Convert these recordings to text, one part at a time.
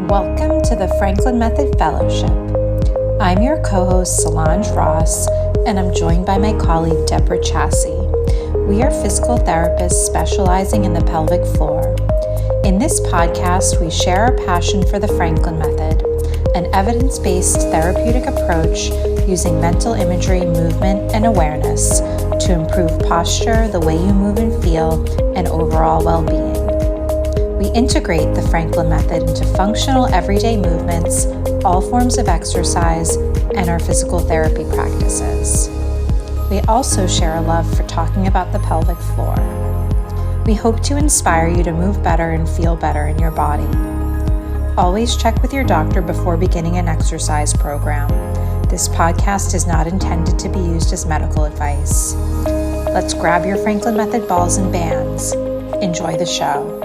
Welcome to the Franklin Method Fellowship. I'm your co-host Solange Ross, and I'm joined by my colleague Deborah Chassie. We are physical therapists specializing in the pelvic floor. In this podcast, we share our passion for the Franklin Method, an evidence-based therapeutic approach using mental imagery, movement, and awareness to improve posture, the way you move and feel, and overall well-being. We integrate the Franklin Method into functional everyday movements, all forms of exercise, and our physical therapy practices. We also share a love for talking about the pelvic floor. We hope to inspire you to move better and feel better in your body. Always check with your doctor before beginning an exercise program. This podcast is not intended to be used as medical advice. Let's grab your Franklin Method balls and bands. Enjoy the show.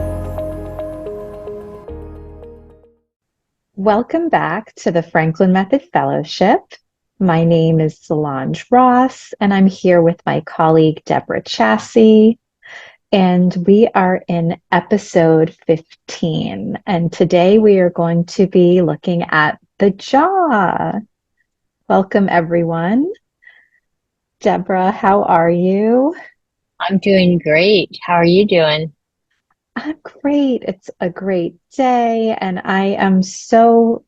Welcome back to the Franklin Method Fellowship. My name is Solange Ross, and I'm here with my colleague Deborah Chassie, and we are in episode 15. And today we are going to be looking at the jaw. Welcome, everyone. Deborah, how are you? I'm doing great. How are you doing? I'm great. It's a great day, and I am so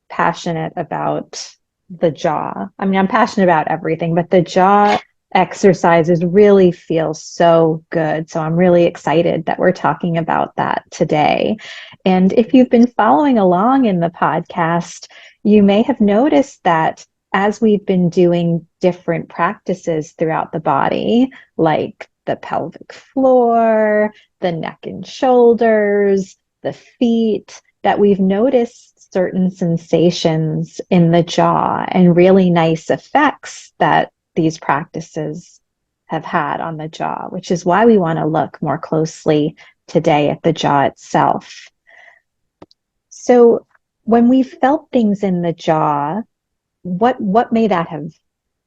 passionate about the jaw. I mean, I'm passionate about everything, but the jaw exercises really feel so good. So I'm really excited that we're talking about that today. And if you've been following along in the podcast, you may have noticed that as we've been doing different practices throughout the body, like the pelvic floor, the neck and shoulders, the feet, that we've noticed certain sensations in the jaw and really nice effects that these practices have had on the jaw, which is why we want to look more closely today at the jaw itself. So when we felt things in the jaw, what may that have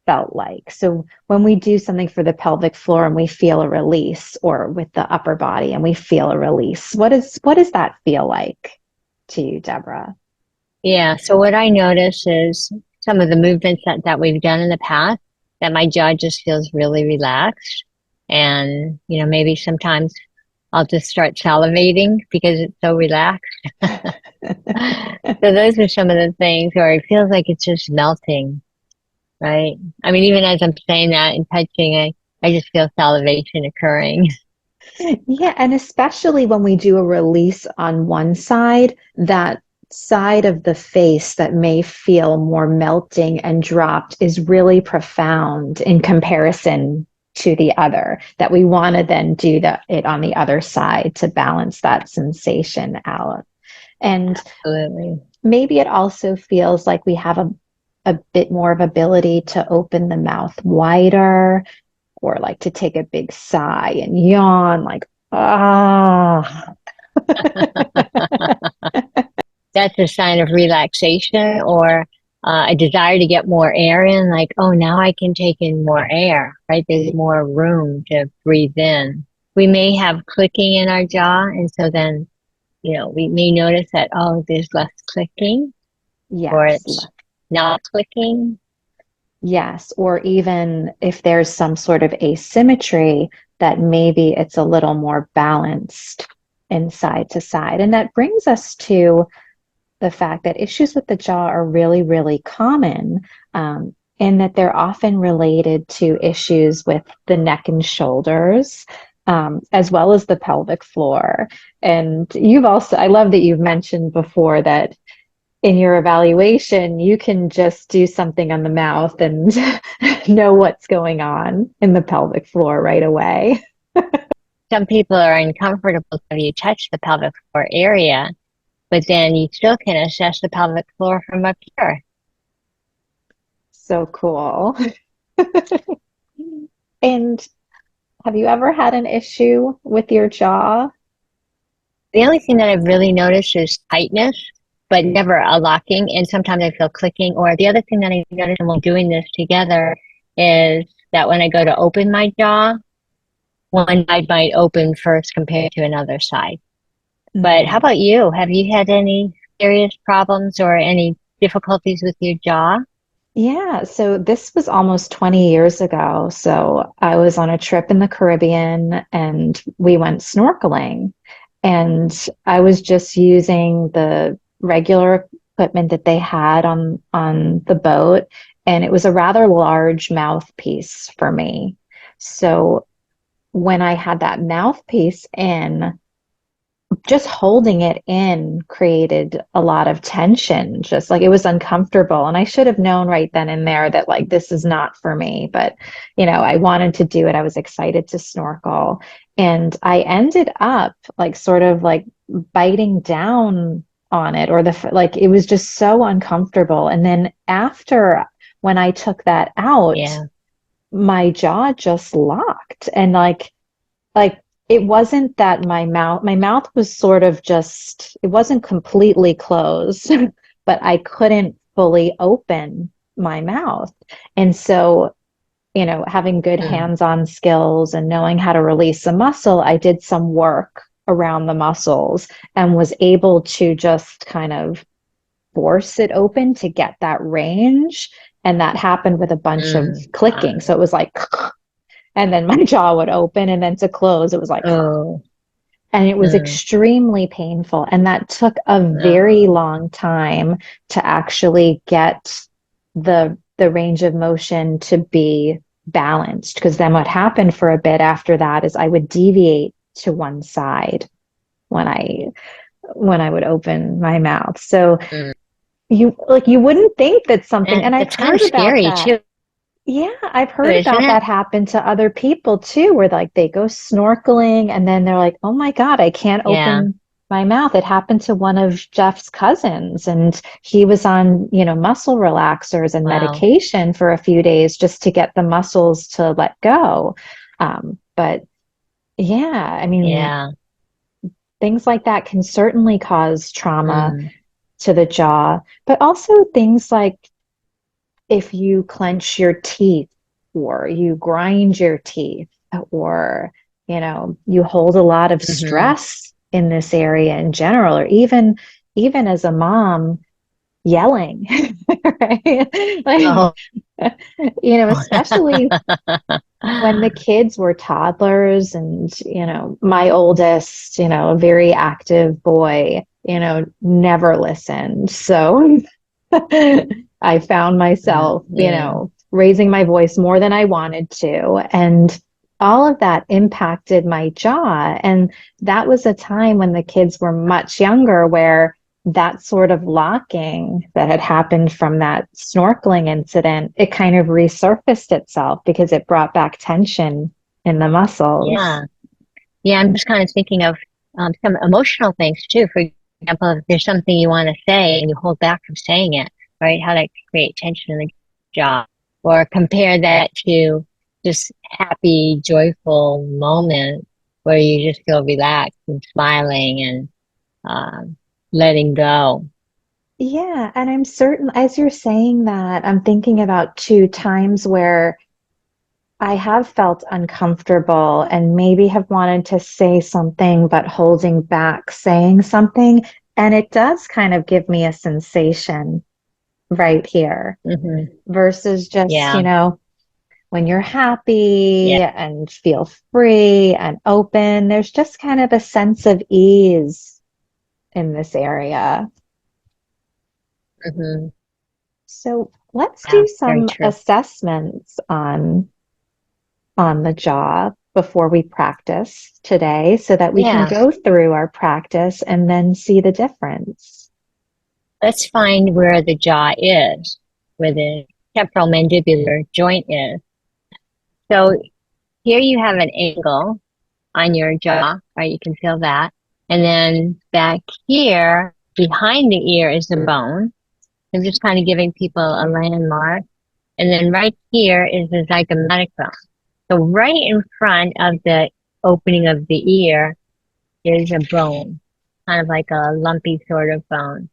felt like? So when we do something for the pelvic floor and we feel a release, or with the upper body and we feel a release, what does that feel like to you, Deborah? Yeah, so what I notice is some of the movements that we've done in the past, that my jaw just feels really relaxed. And, maybe sometimes I'll just start salivating because it's so relaxed. So those are some of the things where it feels like it's just melting, right? I mean, even as I'm saying that and touching, I just feel salivation occurring. Yeah, and especially when we do a release on one side, that side of the face that may feel more melting and dropped is really profound in comparison to the other, that we want to then do it on the other side to balance that sensation out. And Absolutely. maybe it also feels like we have a bit more of ability to open the mouth wider, or like to take a big sigh and yawn, like, ah. That's a sign of relaxation, or a desire to get more air in, like, oh, now I can take in more air, right? There's more room to breathe in. We may have clicking in our jaw, and so then, we may notice that, oh, there's less clicking, or Yes. it's not clicking. Yes. Or even if there's some sort of asymmetry, that maybe it's a little more balanced in side to side. And that brings us to the fact that issues with the jaw are really, really common, and that they're often related to issues with the neck and shoulders, as well as the pelvic floor. And I love that you've mentioned before that in your evaluation, you can just do something on the mouth and know what's going on in the pelvic floor right away. Some people are uncomfortable if you touch the pelvic floor area, but then you still can assess the pelvic floor from up here. So cool. And have you ever had an issue with your jaw? The only thing that I've really noticed is tightness, but never a locking. And sometimes I feel clicking. Or the other thing that I noticed while doing this together is that when I go to open my jaw, one side might open first compared to another side. But how about you? Have you had any serious problems or any difficulties with your jaw? Yeah, so this was almost 20 years ago. So I was on a trip in the Caribbean and we went snorkeling. And I was just using the regular equipment that they had on the boat, and it was a rather large mouthpiece for me. So when I had that mouthpiece in, just holding it in created a lot of tension, just like it was uncomfortable. And I should have known right then and there that like this is not for me. But, I wanted to do it. I was excited to snorkel. And I ended up like sort of like biting down on it, or like it was just so uncomfortable. And then after, when I took that out, Yeah. my jaw just locked, and like it wasn't that my mouth was sort of just, it wasn't completely closed, but I couldn't fully open my mouth. And so, having good Mm. hands-on skills and knowing how to release a muscle, I did some work around the muscles and was able to just kind of force it open to get that range. And that happened with a bunch of Mm. clicking. So it was like, and then my jaw would open, and then to close, it was like, Oh. and it was Mm. extremely painful. And that took a very Oh. long time to actually get the range of motion to be balanced. Because then what happened for a bit after that is I would deviate to one side when I would open my mouth. So Mm. you wouldn't think that something, And and I've that's kind of heard about scary that. too, Yeah, I've heard isn't about it? that happen to other people too, where like they go snorkeling and then they're like, oh my God, I can't Yeah. open my mouth. It happened to one of Jeff's cousins, and he was on, muscle relaxers and Wow. medication for a few days just to get the muscles to let go. But yeah, I mean, Yeah. things like that can certainly cause trauma Mm. to the jaw, but also things like if you clench your teeth or you grind your teeth, or you hold a lot of Hmm. stress in this area in general, or even as a mom, yelling, right? Like, Oh. especially when the kids were toddlers, and my oldest, a very active boy, never listened. So I found myself, Mm. raising my voice more than I wanted to. And all of that impacted my jaw. And that was a time when the kids were much younger, where that sort of locking that had happened from that snorkeling incident, it kind of resurfaced itself because it brought back tension in the muscles. Yeah. Yeah, I'm just kind of thinking of some emotional things too. For example, if there's something you want to say and you hold back from saying it, right? How to create tension in the jaw, or compare that to just happy, joyful moment where you just feel relaxed and smiling and um, letting go. Yeah, and I'm certain as you're saying that, I'm thinking about two times where I have felt uncomfortable and maybe have wanted to say something, but holding back saying something. And it does kind of give me a sensation right here Hmm. versus just, Yeah, when you're yeah. happy and feel free and open, there's just kind of a sense of ease in this area. Hmm. So let's Yeah, do very some true. assessments on the job before we practice today so that we can Yeah, go through our practice and then see the difference. let's find where the jaw is, where the temporal mandibular joint is. So here you have an angle on your jaw, right? You can feel that. And then back here, behind the ear is the bone. I'm just kind of giving people a landmark. And then right here is the zygomatic bone. So right in front of the opening of the ear is a bone, kind of like a lumpy sort of bone.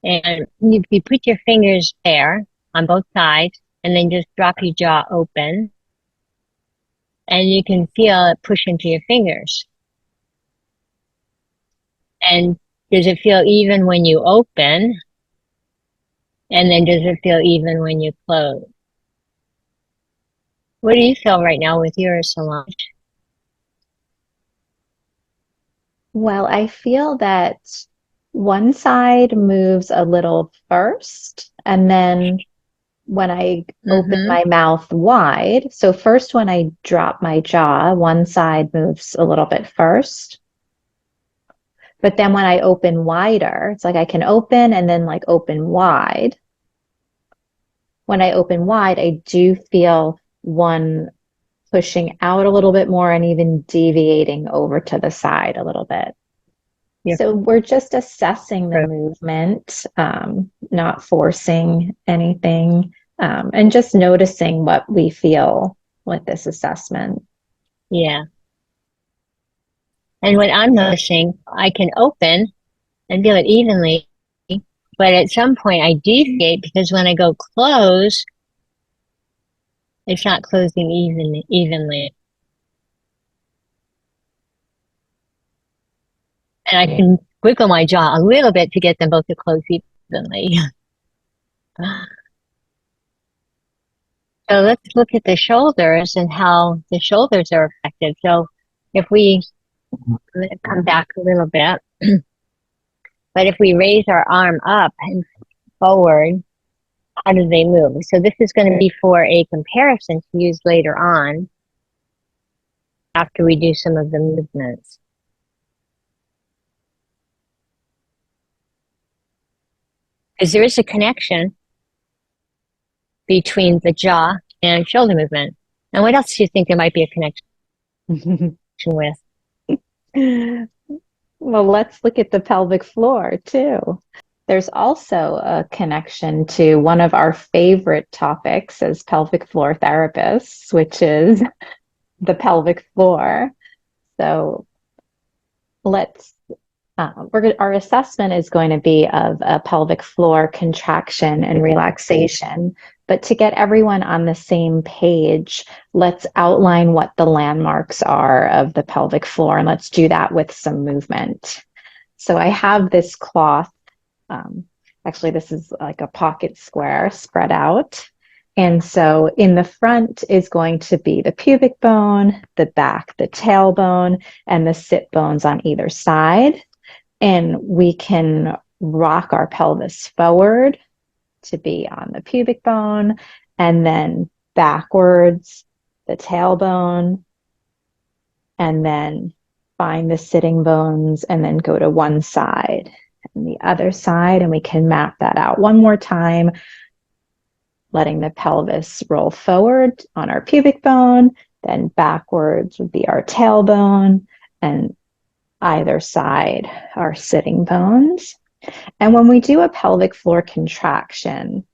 And if you put your fingers there on both sides and then just drop your jaw open, and you can feel it push into your fingers. And Does it feel even when you open? And then does it feel even when you close? What do you feel right now with your Solange? Well, I feel that one side moves a little first, and then when I open Mm-hmm. my mouth wide, so first when I drop my jaw, one side moves a little bit first. But then when I open wider, it's like I can open and then like open wide. When I open wide, I do feel one pushing out a little bit more and even deviating over to the side a little bit. Your So we're just assessing the throat. movement, not forcing anything, and just noticing what we feel with this assessment. Yeah. And what I'm noticing, I can open and feel it evenly, but at some point I deviate because when I go close, it's not closing evenly. And I can wiggle my jaw a little bit to get them both to close evenly. So let's look at the shoulders and how the shoulders are affected. So if we come back a little bit, but if we raise our arm up and forward, how do they move? So this is going to be for a comparison to use later on after we do some of the movements. Because there is a connection between the jaw and shoulder movement. And what else do you think there might be a connection with? Well, let's look at the pelvic floor too. There's also a connection to one of our favorite topics as pelvic floor therapists, which is the pelvic floor. So let's our assessment is going to be of a pelvic floor contraction and relaxation. But to get everyone on the same page, let's outline what the landmarks are of the pelvic floor, and let's do that with some movement. So I have this cloth. Um, Actually, this is like a pocket square spread out. And so in the front is going to be the pubic bone, the back, the tailbone, and the sit bones on either side. And we can rock our pelvis forward to be on the pubic bone, and then backwards, the tailbone, and then find the sitting bones, and then go to one side and the other side. And we can map that out one more time, letting the pelvis roll forward on our pubic bone, then backwards would be our tailbone, and either side are sitting bones. And when we do a pelvic floor contraction,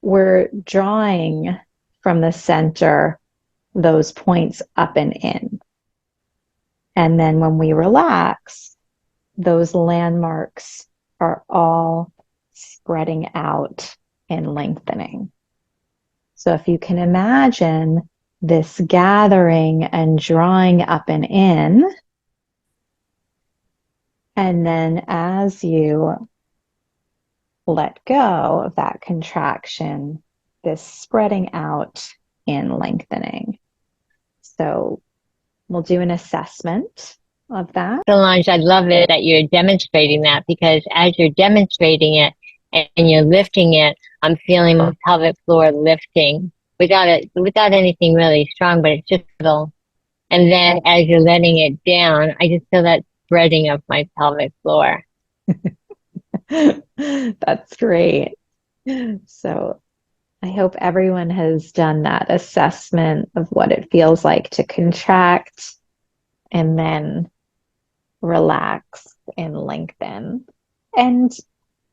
we're drawing from the center those points up and in. And then when we relax, those landmarks are all spreading out and lengthening. So if you can imagine this gathering and drawing up and in, and then as you let go of that contraction, this spreading out and lengthening. So we'll do an assessment of that. Solange, I love it that you're demonstrating that because as you're demonstrating it and you're lifting it, I'm feeling my pelvic floor lifting without anything really strong, but it's just a little. And then as you're letting it down, I just feel that spreading of my pelvic floor. That's great. So I hope everyone has done that assessment of what it feels like to contract and then relax and lengthen. And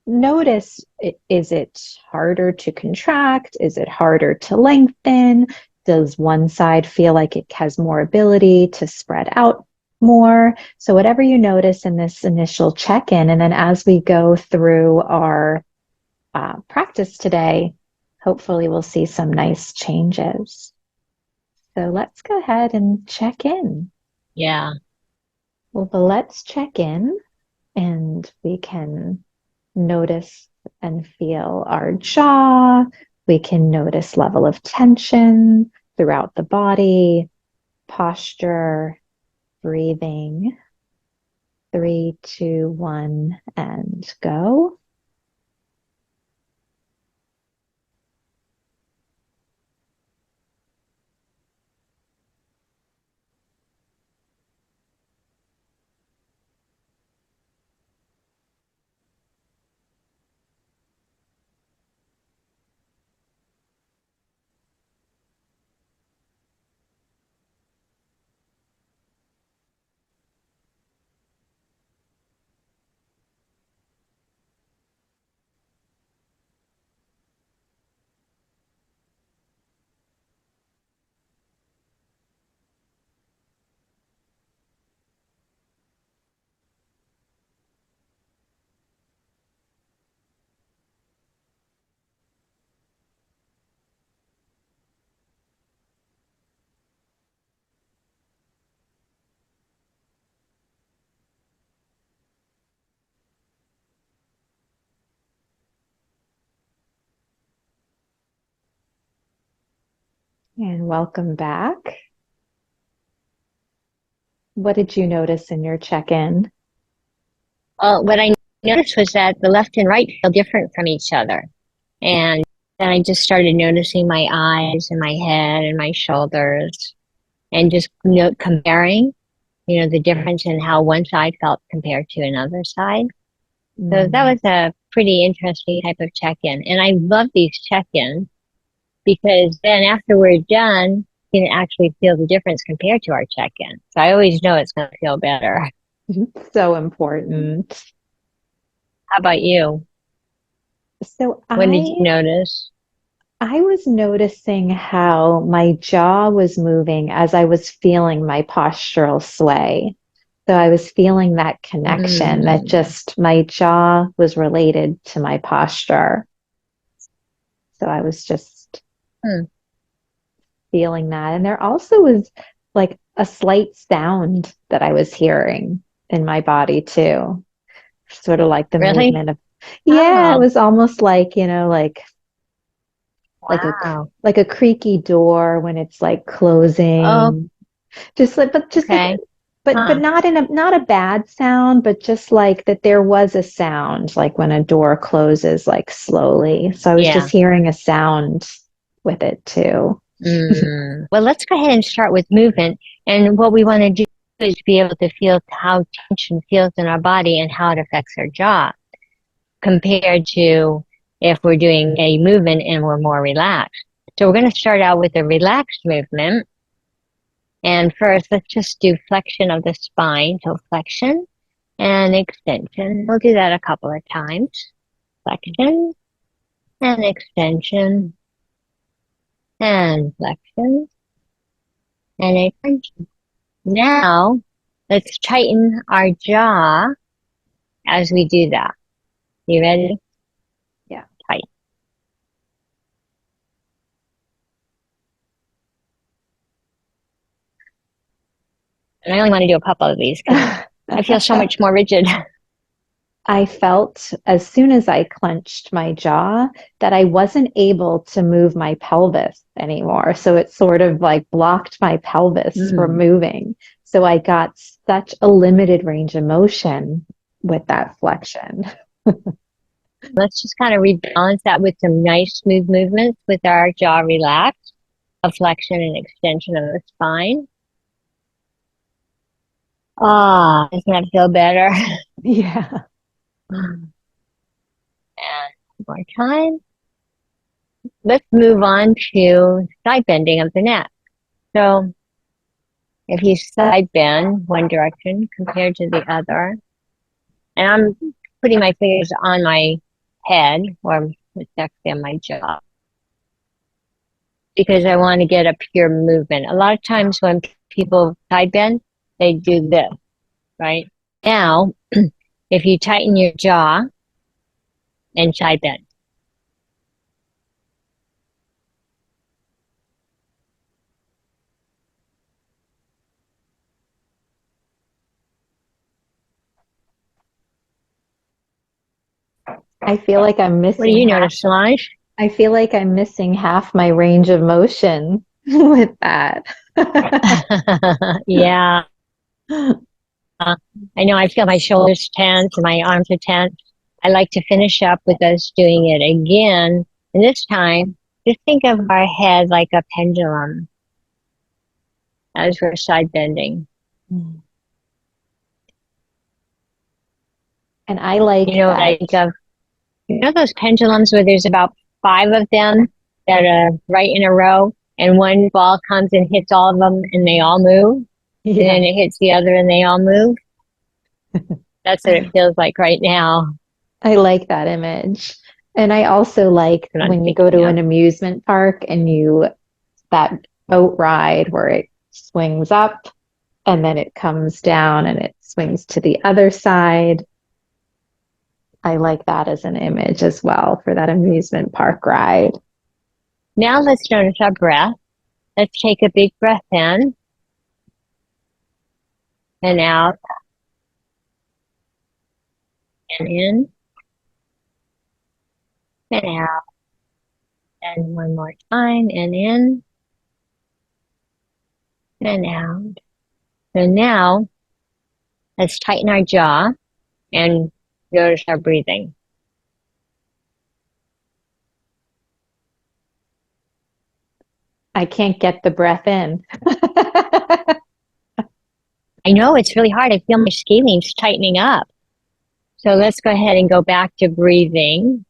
notice, is it harder to contract? Is it harder to lengthen? Does one side feel like it has more ability to spread out more? So whatever you notice in this initial check-in, and then as we go through our practice today, hopefully we'll see some nice changes. So let's go ahead and check in. Yeah. Well, let's check in And we can notice and feel our jaw. We can notice level of tension throughout the body, posture, breathing. 3, 2, 1, and go. And welcome back. What did you notice in your check-in? What I noticed was that the left and right feel different from each other. And then I just started noticing my eyes and my head and my shoulders and just comparing, the difference in how one side felt compared to another side. So that Mm. was a pretty interesting type of check-in. And I love these check-ins because then after we're done, you can actually feel the difference compared to our check-in. So I always know it's going to feel better. So important. How about you? So What did you I notice? I was noticing how my jaw was moving as I was feeling my postural sway. So I was feeling that connection that Mm, just my jaw was related to my posture. So I was just hmm, feeling that. And there also was like a slight sound that I was hearing in my body too, sort of like the really? movement of, yeah, it Oh, was almost like, like a wow. like a creaky door when it's like Oh, closing, just like, but just like, okay. but Huh. not in a not a bad sound, but just like that there was a sound like when a door closes like slowly. So I was just Yeah. hearing a sound with it too. Well, let's go ahead and start with movement. And what we want to do is be able to feel how tension feels in our body and how it affects our jaw compared to if we're doing a movement and we're more relaxed. So we're going to start out with a relaxed movement. And first, let's just do flexion of the spine. So flexion and extension. We'll do that a couple of times. Flexion and extension and flexion and extension. Now, let's tighten our jaw as we do that. You ready? Yeah. Tight. And I only want to do a couple of these because I feel so much more rigid. I felt as soon as I clenched my jaw that I wasn't able to move my pelvis anymore. So it sort of like blocked my pelvis from Mm. moving. So I got such a limited range of motion with that flexion. Let's just kind of rebalance that with some nice smooth movements with our jaw relaxed, a flexion and extension of the spine. Ah, doesn't that feel better? Yeah. And one more time. Let's move on to side bending of the neck. So if you side bend one direction compared to the other, and I'm putting my fingers on my head or it's actually on my jaw because I want to get a pure movement. A lot of times when people side bend, they do this, right? Now, if you tighten your jaw and side bend, I feel like I'm What do missing you half. notice, Solange? I feel like I'm missing half my range of motion with that. Yeah. I know I feel my shoulders tense and my arms are tense. I like to finish up with us doing it again. And this time, just think of our head like a pendulum as we're side bending. And I You like know what that. I think of? You know those pendulums where there's about five of them that are right in a row, and one ball comes and hits all of them and they all move, and then Yeah, it hits the other and they all move? That's what it feels like right now. I like that image. And I also like That's what I'm when you go thinking to of. an amusement park and that boat ride where it swings up and then it comes down and it swings to the other side. I like that as an image as well for that amusement park ride. Now let's notice our breath. Let's take a big breath in and out and in and out. And one more time and in and out. So now let's tighten our jaw and notice our breathing. I can't get the breath in. I know it's really hard. I feel my scalenes tightening up. So let's go ahead and go back to breathing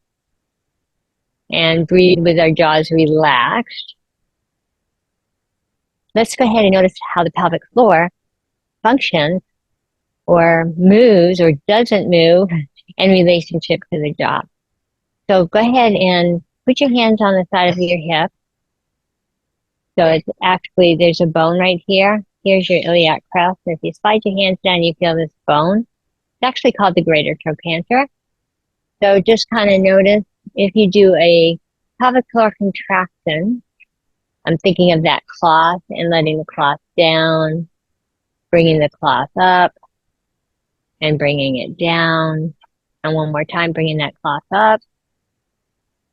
and breathe with our jaws relaxed. Let's go ahead and notice how the pelvic floor functions or moves or doesn't move in relationship to the jaw. So go ahead and put your hands on the side of your hip. So it's actually, there's a bone right here. Here's your iliac crest. If you slide your hands down, you feel this bone. It's actually called the greater trochanter. So just kind of notice if you do a pelvic floor contraction, I'm thinking of that cloth and letting the cloth down, bringing the cloth up and bringing it down. And one more time, bringing that cloth up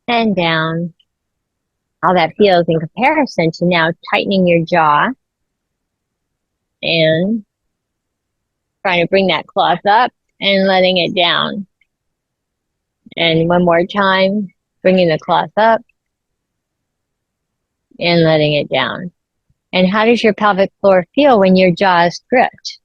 and down. How that feels in comparison to now tightening your jaw and trying to bring that cloth up and letting it down. And one more time, bringing the cloth up and letting it down. And how does your pelvic floor feel when your jaw is gripped?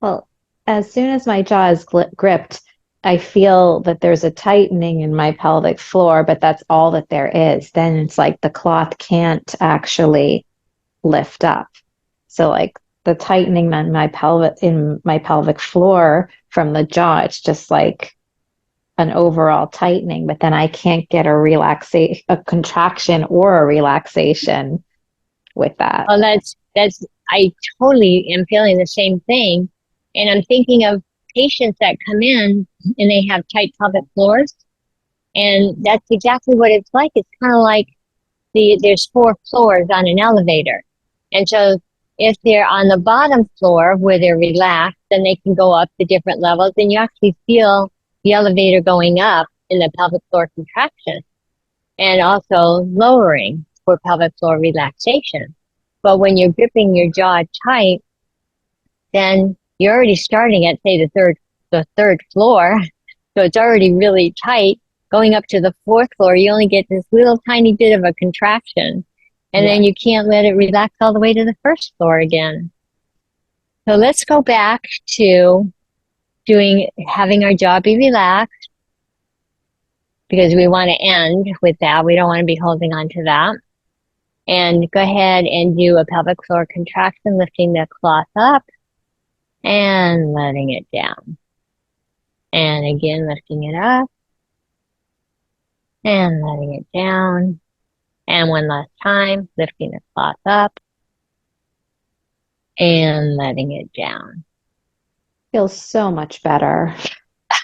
Well, as soon as my jaw is gripped, I feel that there's a tightening in my pelvic floor, but that's all that there is. Then it's like the cloth can't actually lift up. So like the tightening in my pelvic floor from the jaw, it's just like an overall tightening, but then I can't get a contraction or a relaxation with that. Well, I totally am feeling the same thing. And I'm thinking of patients that come in and they have tight pelvic floors. And that's exactly what it's like. It's kind of like there's four floors on an elevator. And so if they're on the bottom floor where they're relaxed, then they can go up to different levels and you actually feel the elevator going up in the pelvic floor contraction and also lowering for pelvic floor relaxation. But when you're gripping your jaw tight, then you're already starting at, say, the third floor. So it's already really tight. Going up to the fourth floor, you only get this little tiny bit of a contraction. And Yeah. then you can't let it relax all the way to the first floor again. So let's go back to having our jaw be relaxed because we want to end with that. We don't want to be holding on to that. And go ahead and do a pelvic floor contraction, lifting the cloth up and letting it down. And again, lifting it up and letting it down. And one last time, lifting the cloth up and letting it down. Feels so much better.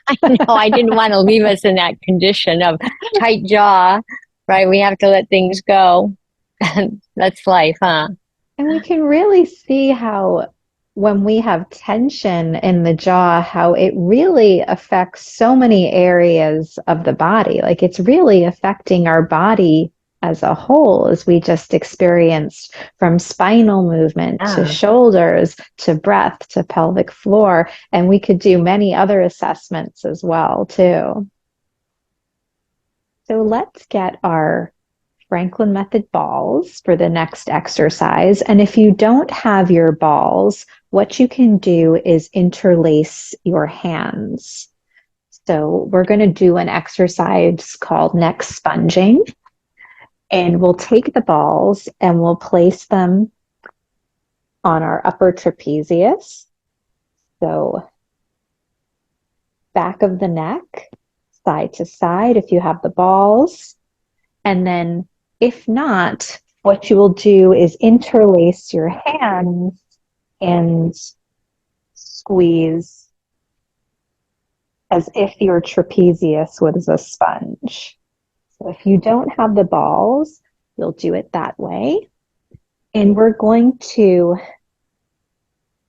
I know I didn't want to leave us in that condition of tight jaw, right? We have to let things go. That's life, huh? And we can really see how when we have tension in the jaw, how it really affects so many areas of the body. Like it's really affecting our body as a whole, as we just experienced, from spinal movement to Yeah. shoulders to breath to pelvic floor. And we could do many other assessments as well, too. So let's get our Franklin method balls for the next exercise. And if you don't have your balls, what you can do is interlace your hands. So we're going to do an exercise called neck sponging. And we'll take the balls and we'll place them on our upper trapezius. So back of the neck, side to side if you have the balls. And then if not, what you will do is interlace your hands and squeeze as if your trapezius was a sponge. So if you don't have the balls, you'll do it that way. And we're going to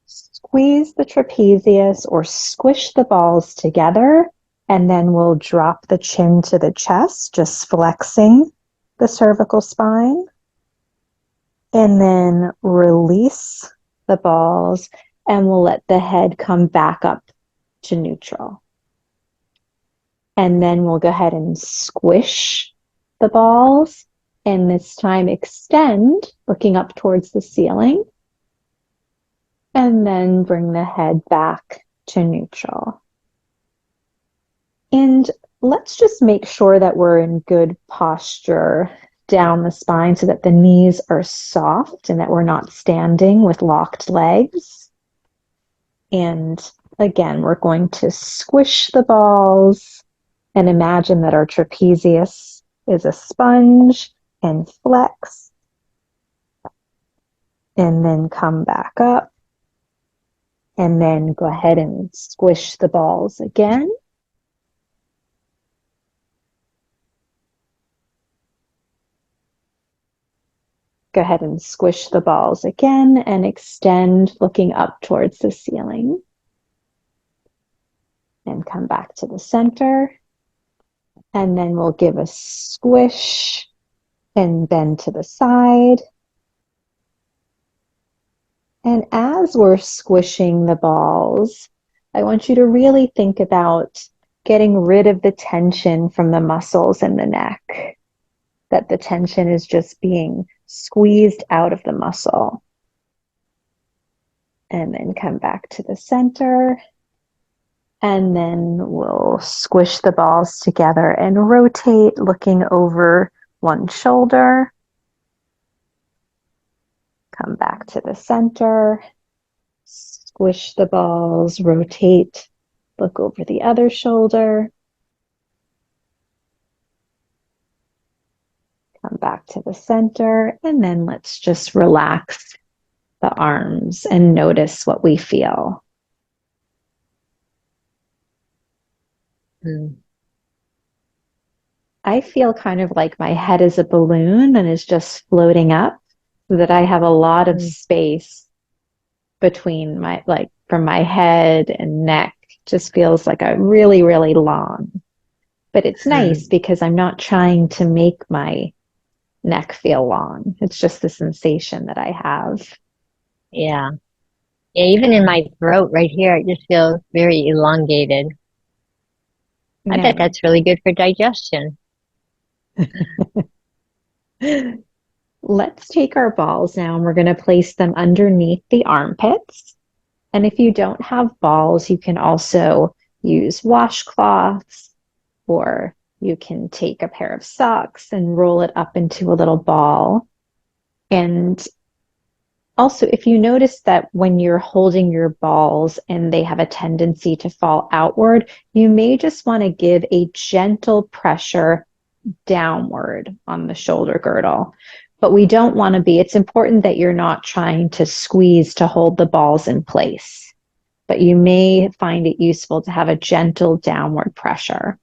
squeeze the trapezius or squish the balls together, and then we'll drop the chin to the chest, just flexing the cervical spine. And then release the balls, and we'll let the head come back up to neutral. And then we'll go ahead and squish the balls, and this time extend, looking up towards the ceiling. And then bring the head back to neutral. And let's just make sure that we're in good posture down the spine so that the knees are soft and that we're not standing with locked legs. And again, we're going to squish the balls and imagine that our trapezius is a sponge and flex. And then come back up. And then go ahead and squish the balls again. Go ahead and squish the balls again and extend, looking up towards the ceiling. And come back to the center. And then we'll give a squish and bend to the side. And as we're squishing the balls, I want you to really think about getting rid of the tension from the muscles in the neck, that the tension is just being squeezed out of the muscle. And then come back to the center. And then we'll squish the balls together and rotate, looking over one shoulder. Come back to the center. Squish the balls, rotate, look over the other shoulder. Come back to the center, and then let's just relax the arms and notice what we feel. I feel kind of like my head is a balloon and is just floating up, so that I have a lot of space between my, like from my head and neck. Just feels like a really, really long. But it's nice because I'm not trying to make my neck feel long. It's just the sensation that I have. Yeah. Yeah, even in my throat right here, it just feels very elongated. I bet Yeah. that's really good for digestion. Let's take our balls now and we're going to place them underneath the armpits. And if you don't have balls, you can also use washcloths, or you can take a pair of socks and roll it up into a little ball. And also, if you notice that when you're holding your balls and they have a tendency to fall outward, you may just want to give a gentle pressure downward on the shoulder girdle. But we don't want to be, it's important that you're not trying to squeeze to hold the balls in place. But you may find it useful to have a gentle downward pressure.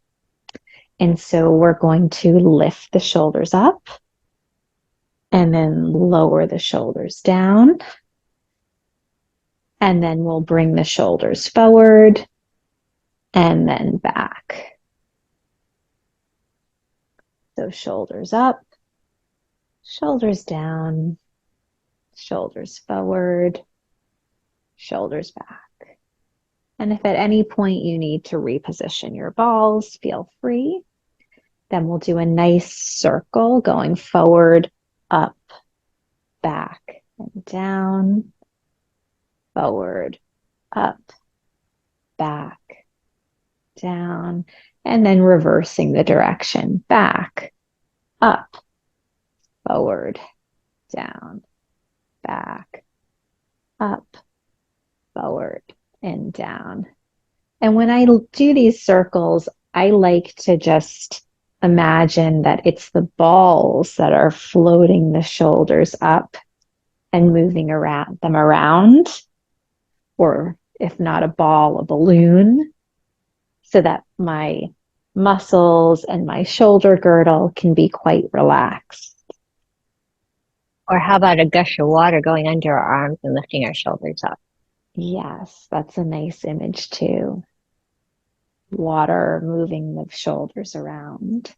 And so we're going to lift the shoulders up and then lower the shoulders down. And then we'll bring the shoulders forward and then back. So shoulders up, shoulders down, shoulders forward, shoulders back. And if at any point you need to reposition your balls, feel free. Then we'll do a nice circle going forward, up, back, and down, forward, up, back, down, and then reversing the direction, back, up, forward, down, back, up, forward, and down. And when I do these circles, I like to just imagine that it's the balls that are floating the shoulders up and moving around them around, or if not a ball, a balloon, so that my muscles and my shoulder girdle can be quite relaxed. Or how about a gush of water going under our arms and lifting our shoulders up? Yes, that's a nice image too. Water moving the shoulders around.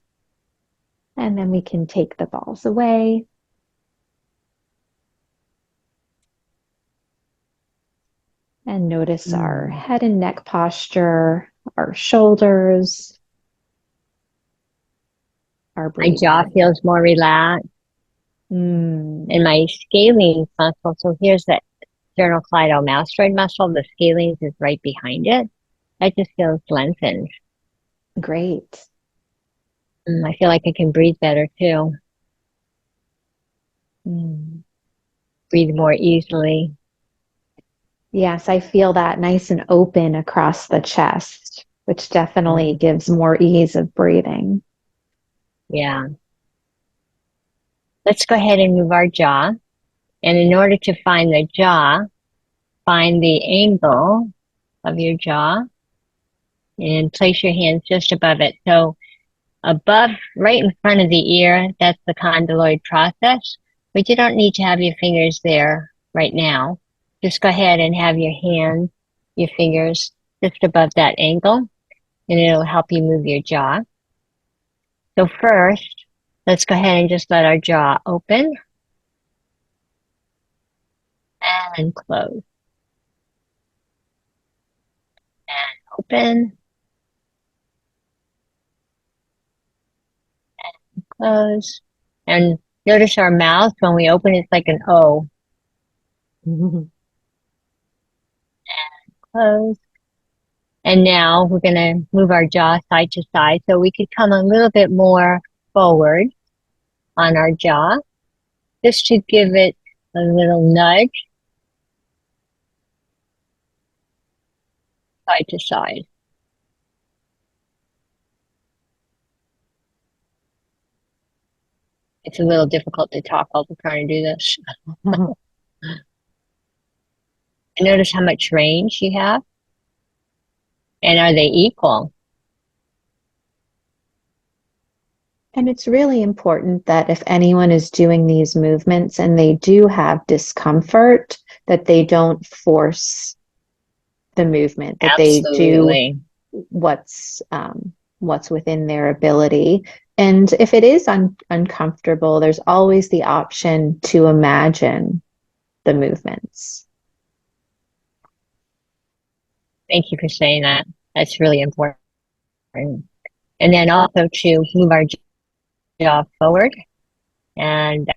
And then we can take the balls away. And notice our head and neck posture, our shoulders, our My jaw breathing. feels more relaxed. Mm. And my scalene muscle, so here's that sternocleidomastoid muscle, the scalene is right behind it. That just feels lengthened. Great. I feel like I can breathe better too. Mm. Breathe more easily. Yes, I feel that nice and open across the chest, which definitely gives more ease of breathing. Yeah. Let's go ahead and move our jaw. And in order to find the jaw, find the angle of your jaw and place your hands just above it. So above, right in front of the ear, that's the condyloid process, but you don't need to have your fingers there right now. Just go ahead and have your hands, your fingers just above that angle, and it'll help you move your jaw. So first, let's go ahead and just let our jaw open and close and open, close. And notice our mouth, when we open, it's like an O. Close. And now we're going to move our jaw side to side so we could come a little bit more forward on our jaw, just to give it a little nudge side to side. It's a little difficult to talk while we're trying to do this. And notice how much range you have. And are they equal? And it's really important that if anyone is doing these movements and they do have discomfort, that they don't force the movement, that they do Absolutely. what's within their ability. And if it is uncomfortable, there's always the option to imagine the movements. Thank you for saying that. That's really important. And then also to move our jaw forward and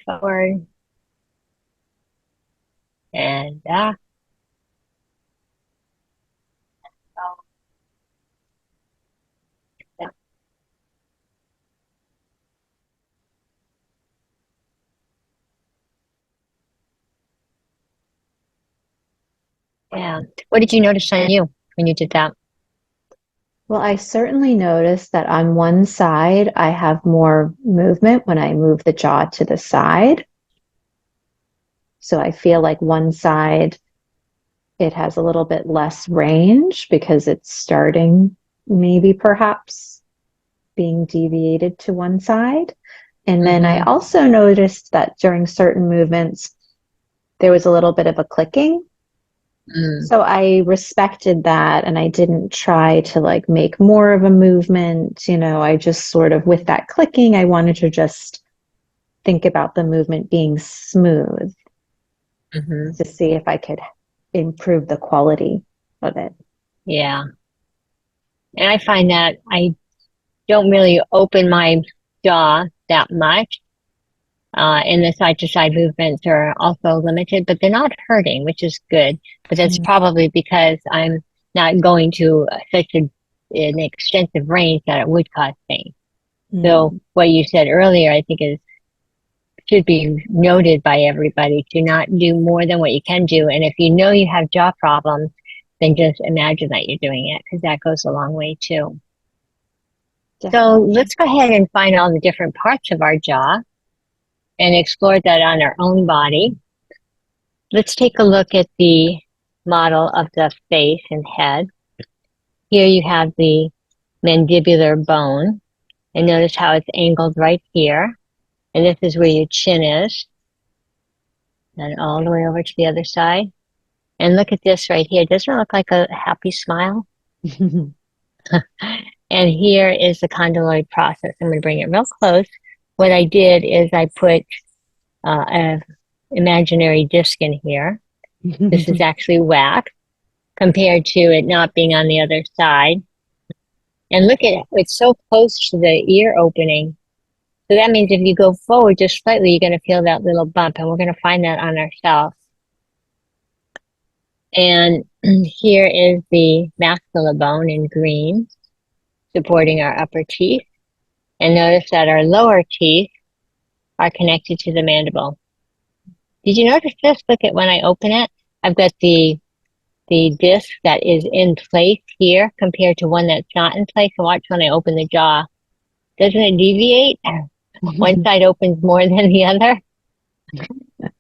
forward and back. Yeah. What did you notice on you when you did that? Well, I certainly noticed that on one side, I have more movement when I move the jaw to the side. So I feel like one side, it has a little bit less range because it's starting maybe perhaps being deviated to one side. And then I Mm-hmm. also noticed that during certain movements, there was a little bit of a clicking. Mm, So I respected that and I didn't try to like make more of a movement. I just sort of, with that clicking, I wanted to just think about the movement being smooth mm-hmm. to see if I could improve the quality of it. Yeah. And I find that I don't really open my jaw that much. And the side to side movements are also limited, but they're not hurting, which is good. But that's probably because I'm not going to an extensive range that it would cause pain. So Mm-hmm. what you said earlier, I think is should be noted by everybody to not do more than what you can do. And if you know you have jaw problems, then just imagine that you're doing it because that goes a long way too. So Definitely. let's go ahead and find all the different parts of our jaw and explore that on our own body. Let's take a look at the model of the face and head. Here you have the mandibular bone, and notice how it's angled right here. And this is where your chin is, and all the way over to the other side. And look at this right here. Doesn't it look like a happy smile? And here is the condyloid process. I'm going to bring it real close. What I did is I put an imaginary disc in here. This is actually wax compared to it not being on the other side. And look at it, it's so close to the ear opening. So that means if you go forward just slightly, you're going to feel that little bump, and we're going to find that on ourselves. And here is the maxilla bone in green, supporting our upper teeth. And notice that our lower teeth are connected to the mandible. Did you notice this? Look at when I open it. I've got the disc that is in place here compared to one that's not in place. And watch when I open the jaw. Doesn't it deviate? One side opens more than the other.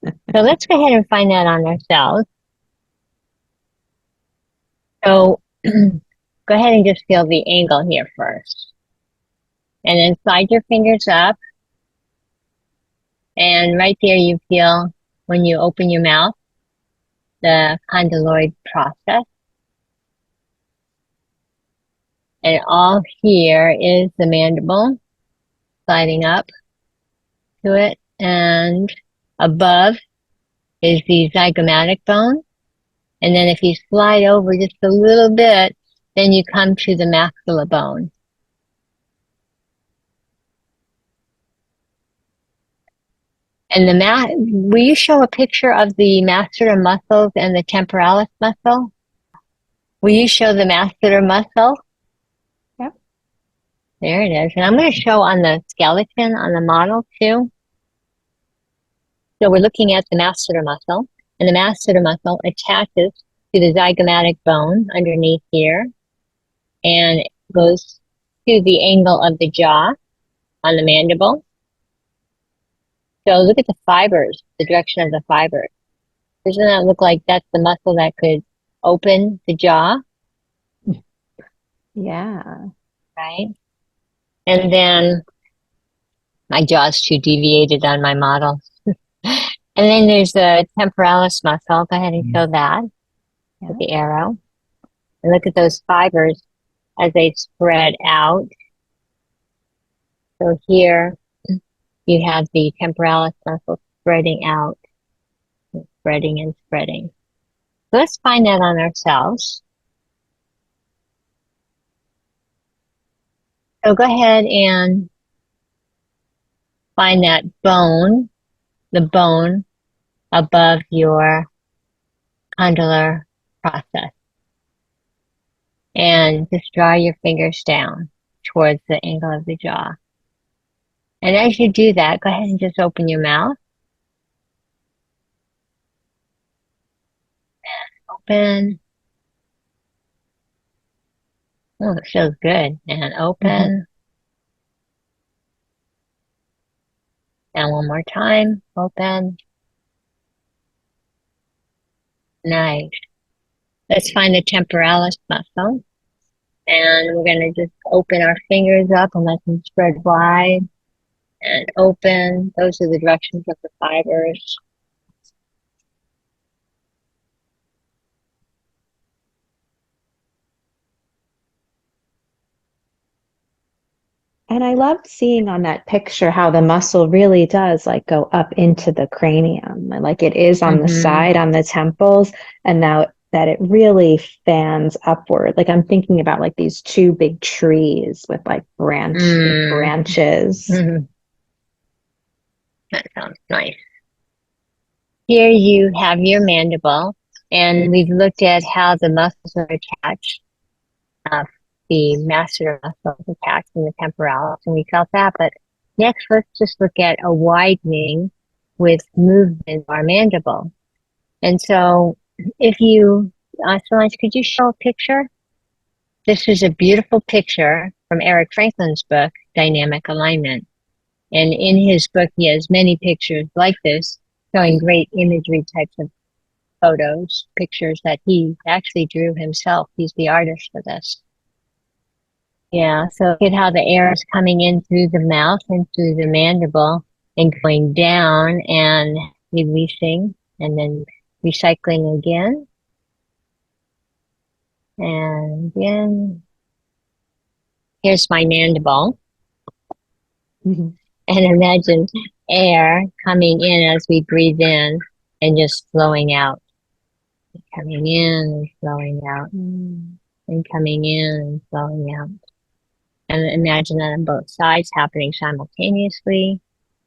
So let's go ahead and find that on ourselves. So go ahead and just feel the angle here first. And then slide your fingers up. And right there you feel when you open your mouth, the condyloid process. And all here is the mandible sliding up to it. And above is the zygomatic bone. And then if you slide over just a little bit, then you come to the maxilla bone. And will you show a picture of the masseter muscles and the temporalis muscle? Will you show the masseter muscle? Yep. There it is. And I'm going to show on the skeleton on the model too. So we're looking at the masseter muscle, and the masseter muscle attaches to the zygomatic bone underneath here and goes to the angle of the jaw on the mandible. So look at the fibers, the direction of the fibers. Doesn't that look like that's the muscle that could open the jaw, Yeah. right? And then my jaw's too deviated on my model. And then there's the temporalis muscle. Go ahead and show that with Yeah. the arrow. And look at those fibers as they spread out. So here you have the temporalis muscle spreading out, spreading and spreading. So let's find that on ourselves. So go ahead and find that bone, the bone above your condylar process. And just draw your fingers down towards the angle of the jaw. And as you do that, go ahead and just open your mouth. Open. Oh, it feels good. And open. And one more time. Open. Nice. Let's find the temporalis muscle. And we're going to just open our fingers up and let them spread wide. and open. Those are the directions of the fibers. And I loved seeing on that picture how the muscle really does like go up into the cranium, like it is on the Mm-hmm. side, on the temples, and now that it really fans upward. Like I'm thinking about like these two big trees with like Mm. branches. Mm-hmm. That sounds nice. Here you have your mandible, and we've looked at how the muscles are attached. Uh, the masseter muscle is attached in the temporalis, and we felt that. But next, let's just look at a widening with movement of our mandible. And so, if you, Solange, could you show a picture? This is a beautiful picture from Eric Franklin's book, Dynamic Alignment. And in his book, he has many pictures like this, showing great imagery types of photos, pictures that he actually drew himself. He's the artist for this. Yeah, so look at how the air is coming in through the mouth and through the mandible and going down and releasing and then recycling again and again. Here's my mandible. Mhm. And imagine air coming in as we breathe in and just flowing out, coming in and flowing out, and coming in and flowing out. And imagine that on both sides happening simultaneously.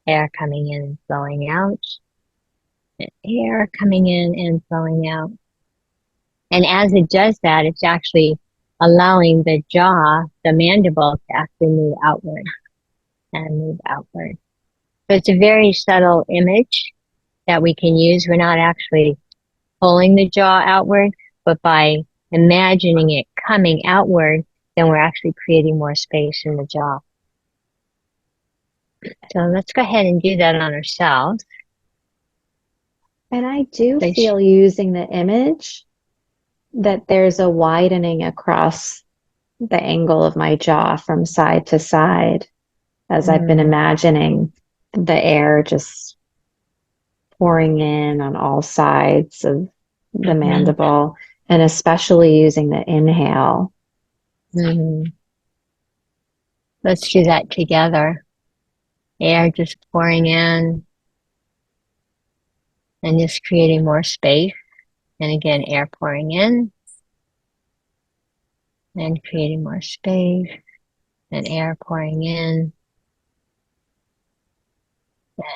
Air coming in and flowing out, and air coming in and flowing out. And as it does that, it's actually allowing the jaw, the mandible, to actually move outward and move outward. So it's a very subtle image that we can use. We're not actually pulling the jaw outward, but by imagining it coming outward, then we're actually creating more space in the jaw. So let's go ahead and do that on ourselves. And I do So, feel using the image that there's a widening across the angle of my jaw from side to side as I've been mm, imagining the air just pouring in on all sides of the mm-hmm, mandible, and especially using the inhale. mm-hmm. Let's do that together. Air just pouring in and just creating more space. And again, air pouring in and creating more space and air pouring in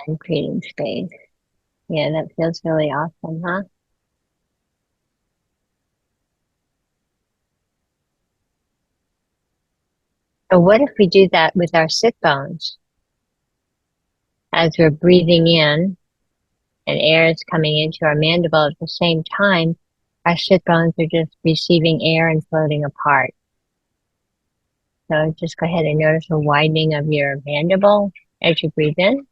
and creating space. Yeah, that feels really awesome, huh? So what if we do that with our sit bones? As we're breathing in and air is coming into our mandible at the same time, our sit bones are just receiving air and floating apart. So just go ahead and notice a widening of your mandible as you breathe in.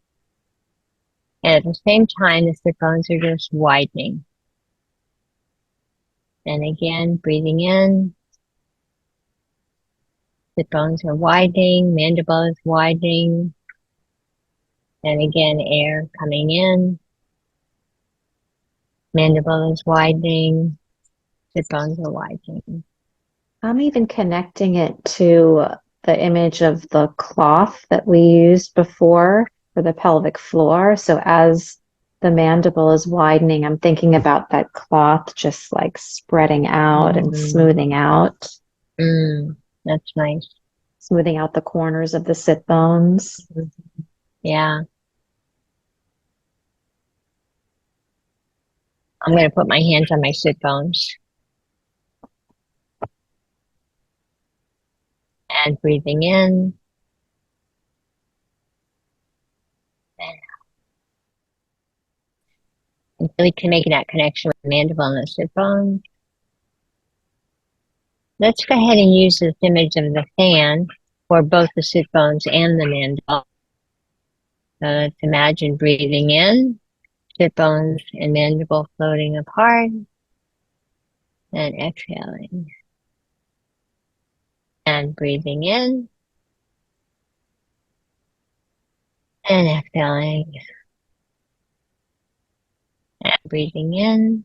And at the same time, the sit bones are just widening. And again, breathing in, sit bones are widening, mandible is widening. And again, air coming in, mandible is widening, sit bones are widening. I'm even connecting it to the image of the cloth that we used before for the pelvic floor. So as the mandible is widening, I'm thinking about that cloth just like spreading out and Mm, mm, that's nice. smoothing out the corners of the sit bones. Yeah. I'm going to put my hands on my sit bones and breathing in. And really making that connection with the mandible and the sit bone. Let's go ahead and use this image of the fan for both the sit bones and the mandible. So let's imagine breathing in, sit bones and mandible floating apart, and exhaling. And breathing in, And exhaling and breathing in.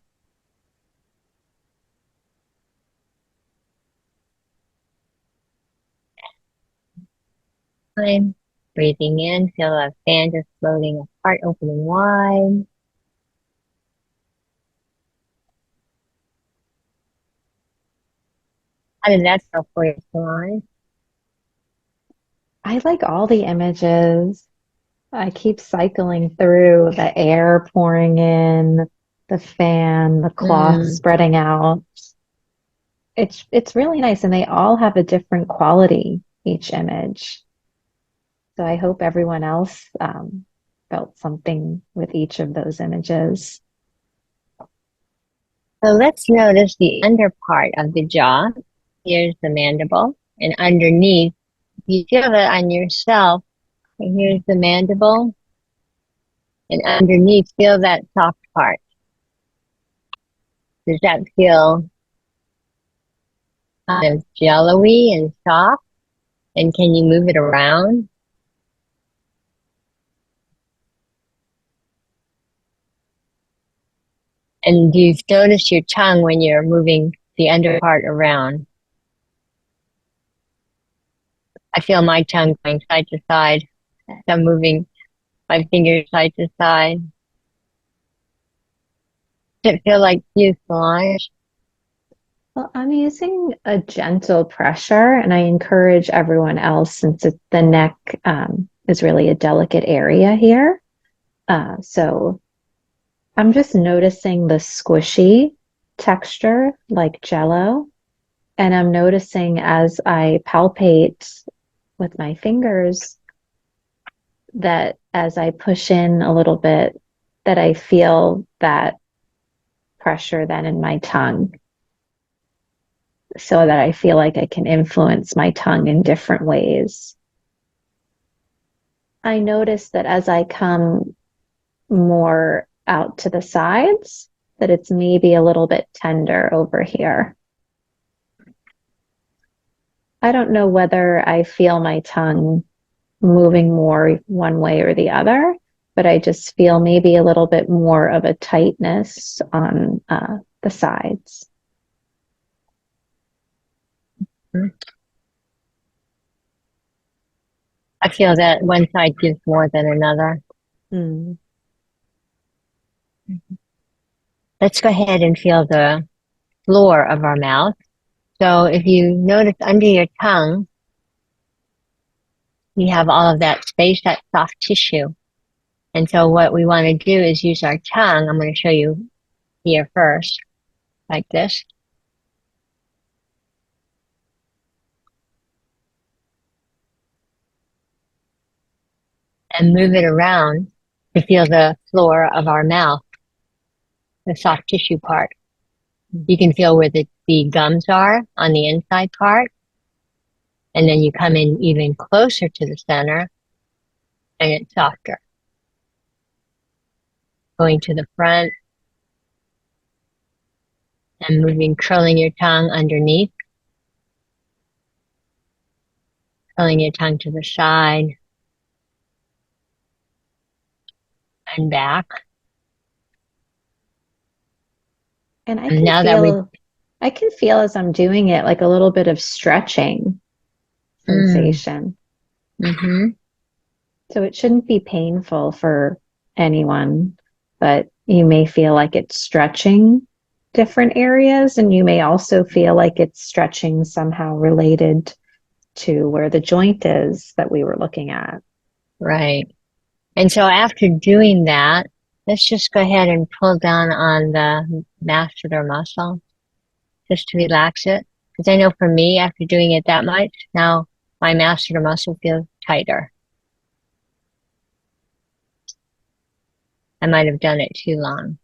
Time. Breathing in, feel that fan just floating apart, opening wide. How did that feel for you, Solange? I like all the images. I keep cycling through the air pouring in, the fan, the cloth Mm. spreading out. It's really nice, and they all have a different quality, each image. So I hope everyone else felt something with each of those images. So let's notice the under part of the jaw. Here's the mandible, and underneath, you feel it on yourself. And here's the mandible, and underneath, feel that soft part. Does that feel kind of jello-y and soft? And can you move it around? And do you notice your tongue when you're moving the under part around? I feel my tongue going side to side. I'm moving my fingers side to side. Does it feel like you, Solange? Well, I'm using a gentle pressure, and I encourage everyone else, since the neck is really a delicate area here. So I'm just noticing the squishy texture like jello. And I'm noticing as I palpate with my fingers that as I push in a little bit, that I feel that pressure then in my tongue, so that I feel like I can influence my tongue in different ways. I notice that as I come more out to the sides, that it's maybe a little bit tender over here. I don't know whether I feel my tongue moving more one way or the other, but I just feel maybe a little bit more of a tightness on the sides. I feel that one side gives more than another. Mm. Let's go ahead and feel the floor of our mouth. So if you notice under your tongue, you have all of that space, that soft tissue. And so what we want to do is use our tongue. I'm going to show you here first, like this, and move it around to feel the floor of our mouth, the soft tissue part. You can feel where the gums are on the inside part. And then you come in even closer to the center and it's softer. Going to the front and moving, curling your tongue underneath, curling your tongue to the side and back. And And now that we, I can feel as I'm doing it like a little bit of stretching mm, sensation. mm-hmm, So it shouldn't be painful for anyone, but you may feel like it's stretching different areas, and you may also feel like it's stretching somehow related to where the joint is that we were looking at. right. And so after doing that, let's just go ahead and pull down on the masseter muscle just to relax it. Because I know for me, after doing it that much, now my masseter muscle feels tighter. I might have done it too long.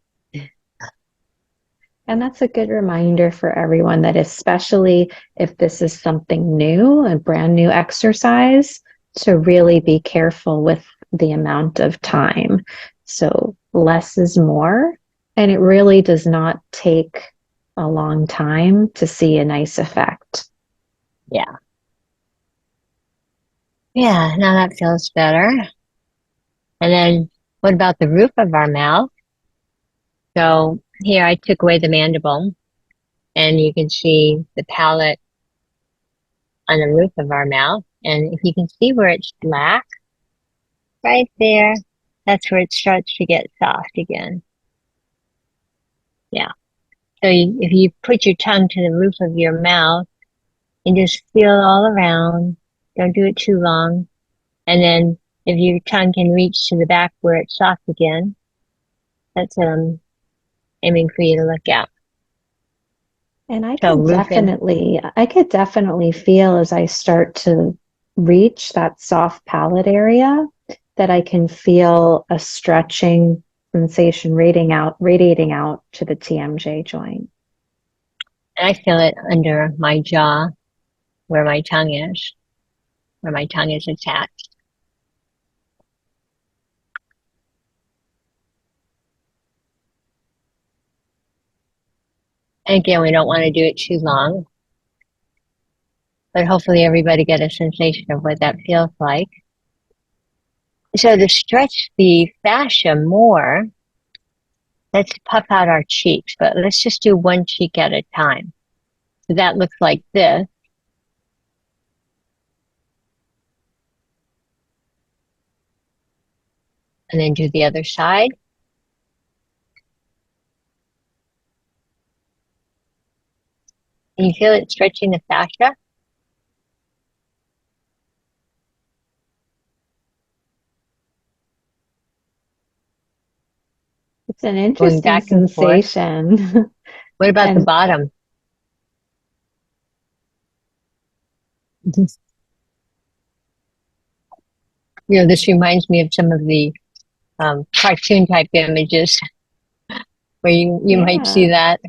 And that's a good reminder for everyone that, especially if this is something new, a brand new exercise, to really be careful with the amount of time. So less is more, and it really does not take a long time to see a nice effect. Yeah. Yeah, now that feels better. And then what about the roof of our mouth? So here I took away the mandible and you can see the palate on the roof of our mouth. And if you can see where it's black right there, that's where it starts to get soft again. Yeah. So if you put your tongue to the roof of your mouth and just feel all around, don't do it too long. And then if your tongue can reach to the back where it's soft again, that's what I'm aiming for you to look at. And So roofing. I could definitely feel as I start to reach that soft palate area that I can feel a stretching sensation radiating out to the TMJ joint. And I feel it under my jaw where where my tongue is attached. And again, we don't want to do it too long, but hopefully everybody get a sensation of what that feels like. So to stretch the fascia more, let's puff out our cheeks, but let's just do one cheek at a time. So that looks like this. And then do the other side. Can you feel it stretching the fascia? It's an Going interesting back and forth. sensation. What about the And bottom? You know, this reminds me of some of the cartoon type images where you might see yeah. that.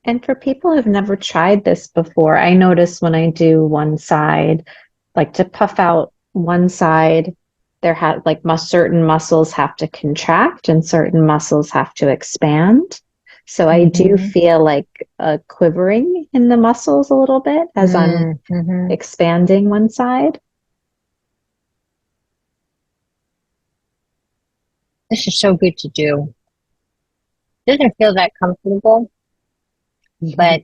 And for people who've never tried this before, I notice when I do one side, like to puff out one side, there have like certain muscles have to contract and certain muscles have to expand. So I do Mm-hmm. feel like a quivering in the muscles a little bit as I'm Mm-hmm. expanding one side. This is so good to do. Doesn't feel that comfortable, but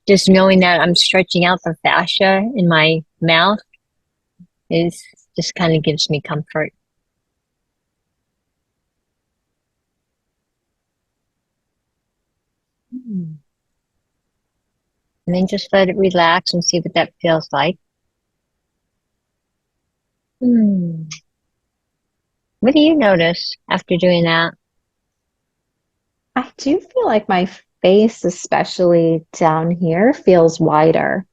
just knowing that I'm stretching out the fascia in my mouth is just kind of gives me comfort. And then just let it relax and see what that feels like. Hmm. What do you notice after doing that? I do feel like my face, especially down here, feels wider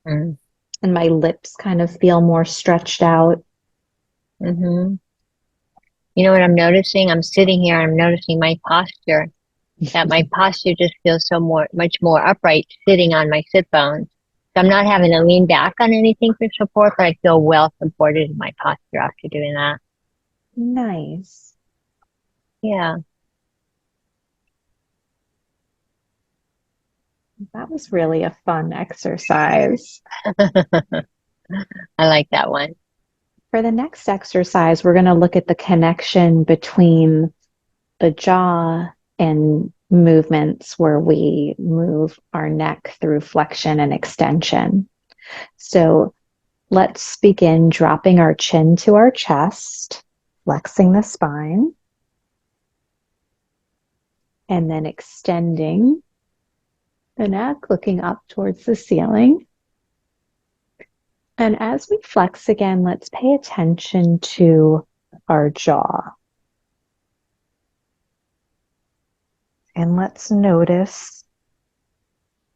Mm. and my lips kind of feel more stretched out. Mm-hmm. You know what I'm noticing? I'm sitting here and I'm noticing my posture. That my posture just feels much more upright sitting on my sit bones. So I'm not having to lean back on anything for support, but I feel well supported in my posture after doing that. Nice. Yeah. That was really a fun exercise. I like that one. For the next exercise, we're going to look at the connection between the jaw and movements where we move our neck through flexion and extension. So let's begin dropping our chin to our chest, flexing the spine, and then extending the neck, looking up towards the ceiling. And as we flex again, let's pay attention to our jaw. And let's notice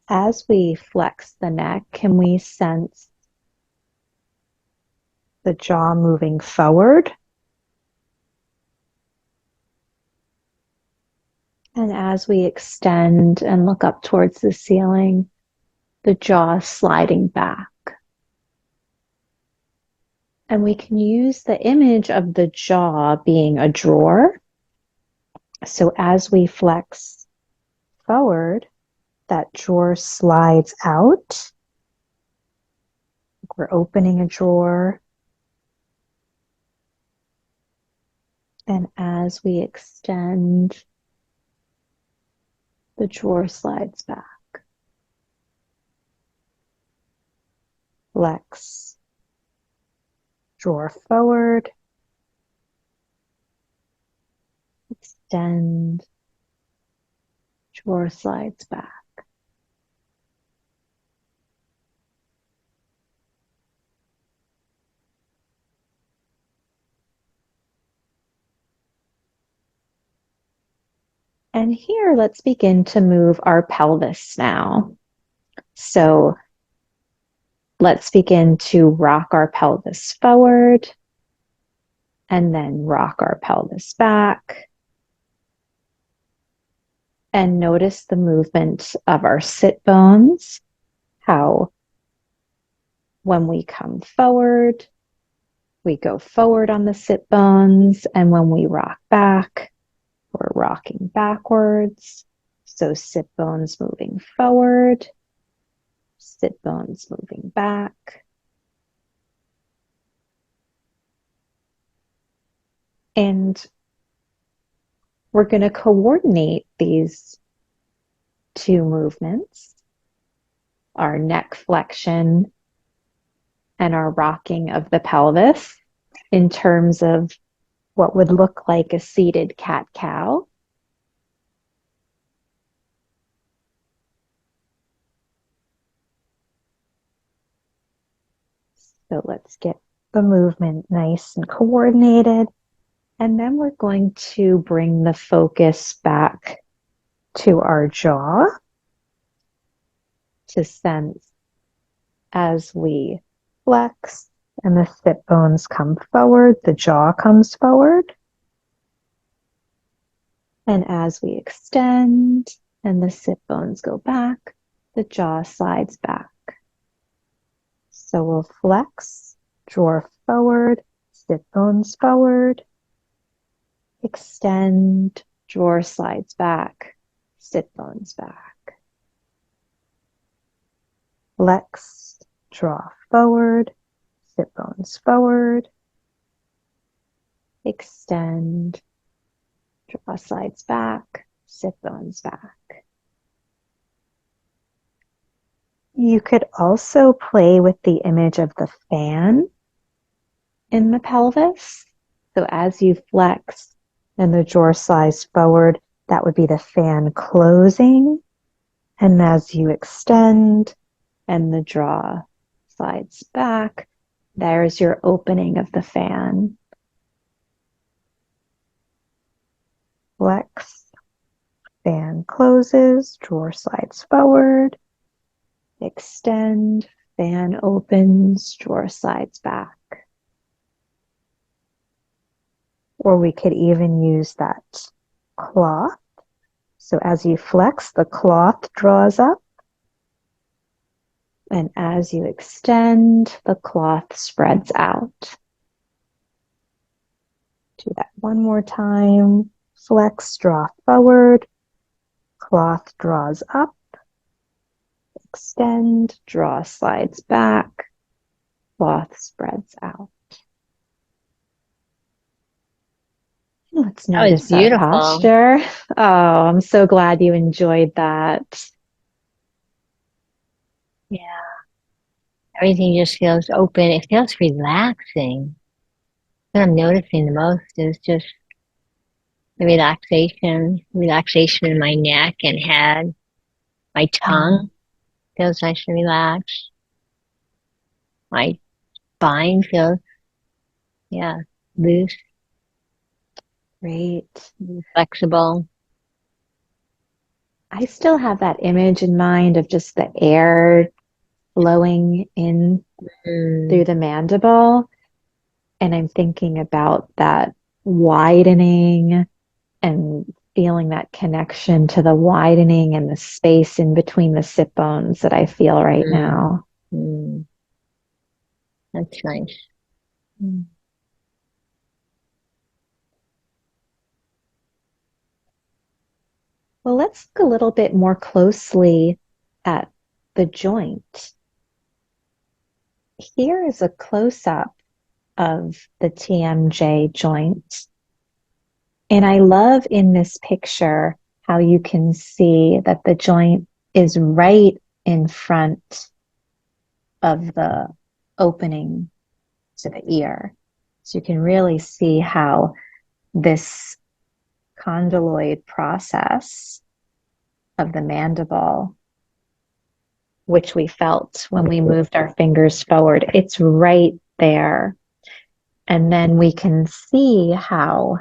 as we flex the neck, can we sense the jaw moving forward? And as we extend and look up towards the ceiling, the jaw sliding back. And we can use the image of the jaw being a drawer. So as we flex forward, that drawer slides out. We're opening a drawer. And as we extend, the drawer slides back. Flex, drawer forward, extend, drawer slides back. And here, let's begin to move our pelvis now. So let's begin to rock our pelvis forward and then rock our pelvis back. And notice the movement of our sit bones, how when we come forward, we go forward on the sit bones, and when we rock back, we're rocking backwards. So sit bones moving forward, sit bones moving back. And we're going to coordinate these two movements, our neck flexion and our rocking of the pelvis, in terms of what would look like a seated cat-cow. So let's get the movement nice and coordinated. And then we're going to bring the focus back to our jaw to sense as we flex and the sit bones come forward, the jaw comes forward. And as we extend and the sit bones go back, the jaw slides back. So we'll flex, draw forward, sit bones forward, extend, drawer slides back, sit bones back. Flex, draw forward, sit bones forward, extend, draw slides back, sit bones back. You could also play with the image of the fan in the pelvis. So as you flex and the jaw slides forward, that would be the fan closing. And as you extend and the jaw slides back, there's your opening of the fan. Flex, fan closes, drawer slides forward, extend, fan opens, drawer slides back. Or we could even use that cloth. So as you flex, the cloth draws up. And as you extend, the cloth spreads out. Do that one more time. Flex, draw forward. Cloth draws up. Extend, draw slides back. Cloth spreads out. Let's That was notice our beautiful. posture. Oh, I'm so glad you enjoyed that. Yeah. Everything just feels open. It feels relaxing. What I'm noticing the most is just the relaxation in my neck and head. My Mm, tongue feels nice and relaxed. My spine feels, yeah, loose, great. flexible. I still have that image in mind of just the air flowing in through Mm, the mandible. And I'm thinking about that widening and feeling that connection to the widening and the space in between the sit bones that I feel right mm, now. mm. That's nice. Mm. Well, let's look a little bit more closely at the joint. Here is a close up of the TMJ joint. And I love in this picture how you can see that the joint is right in front of the opening to the ear. So you can really see how this condyloid process of the mandible, which we felt when we moved our fingers forward, it's right there. And then we can see how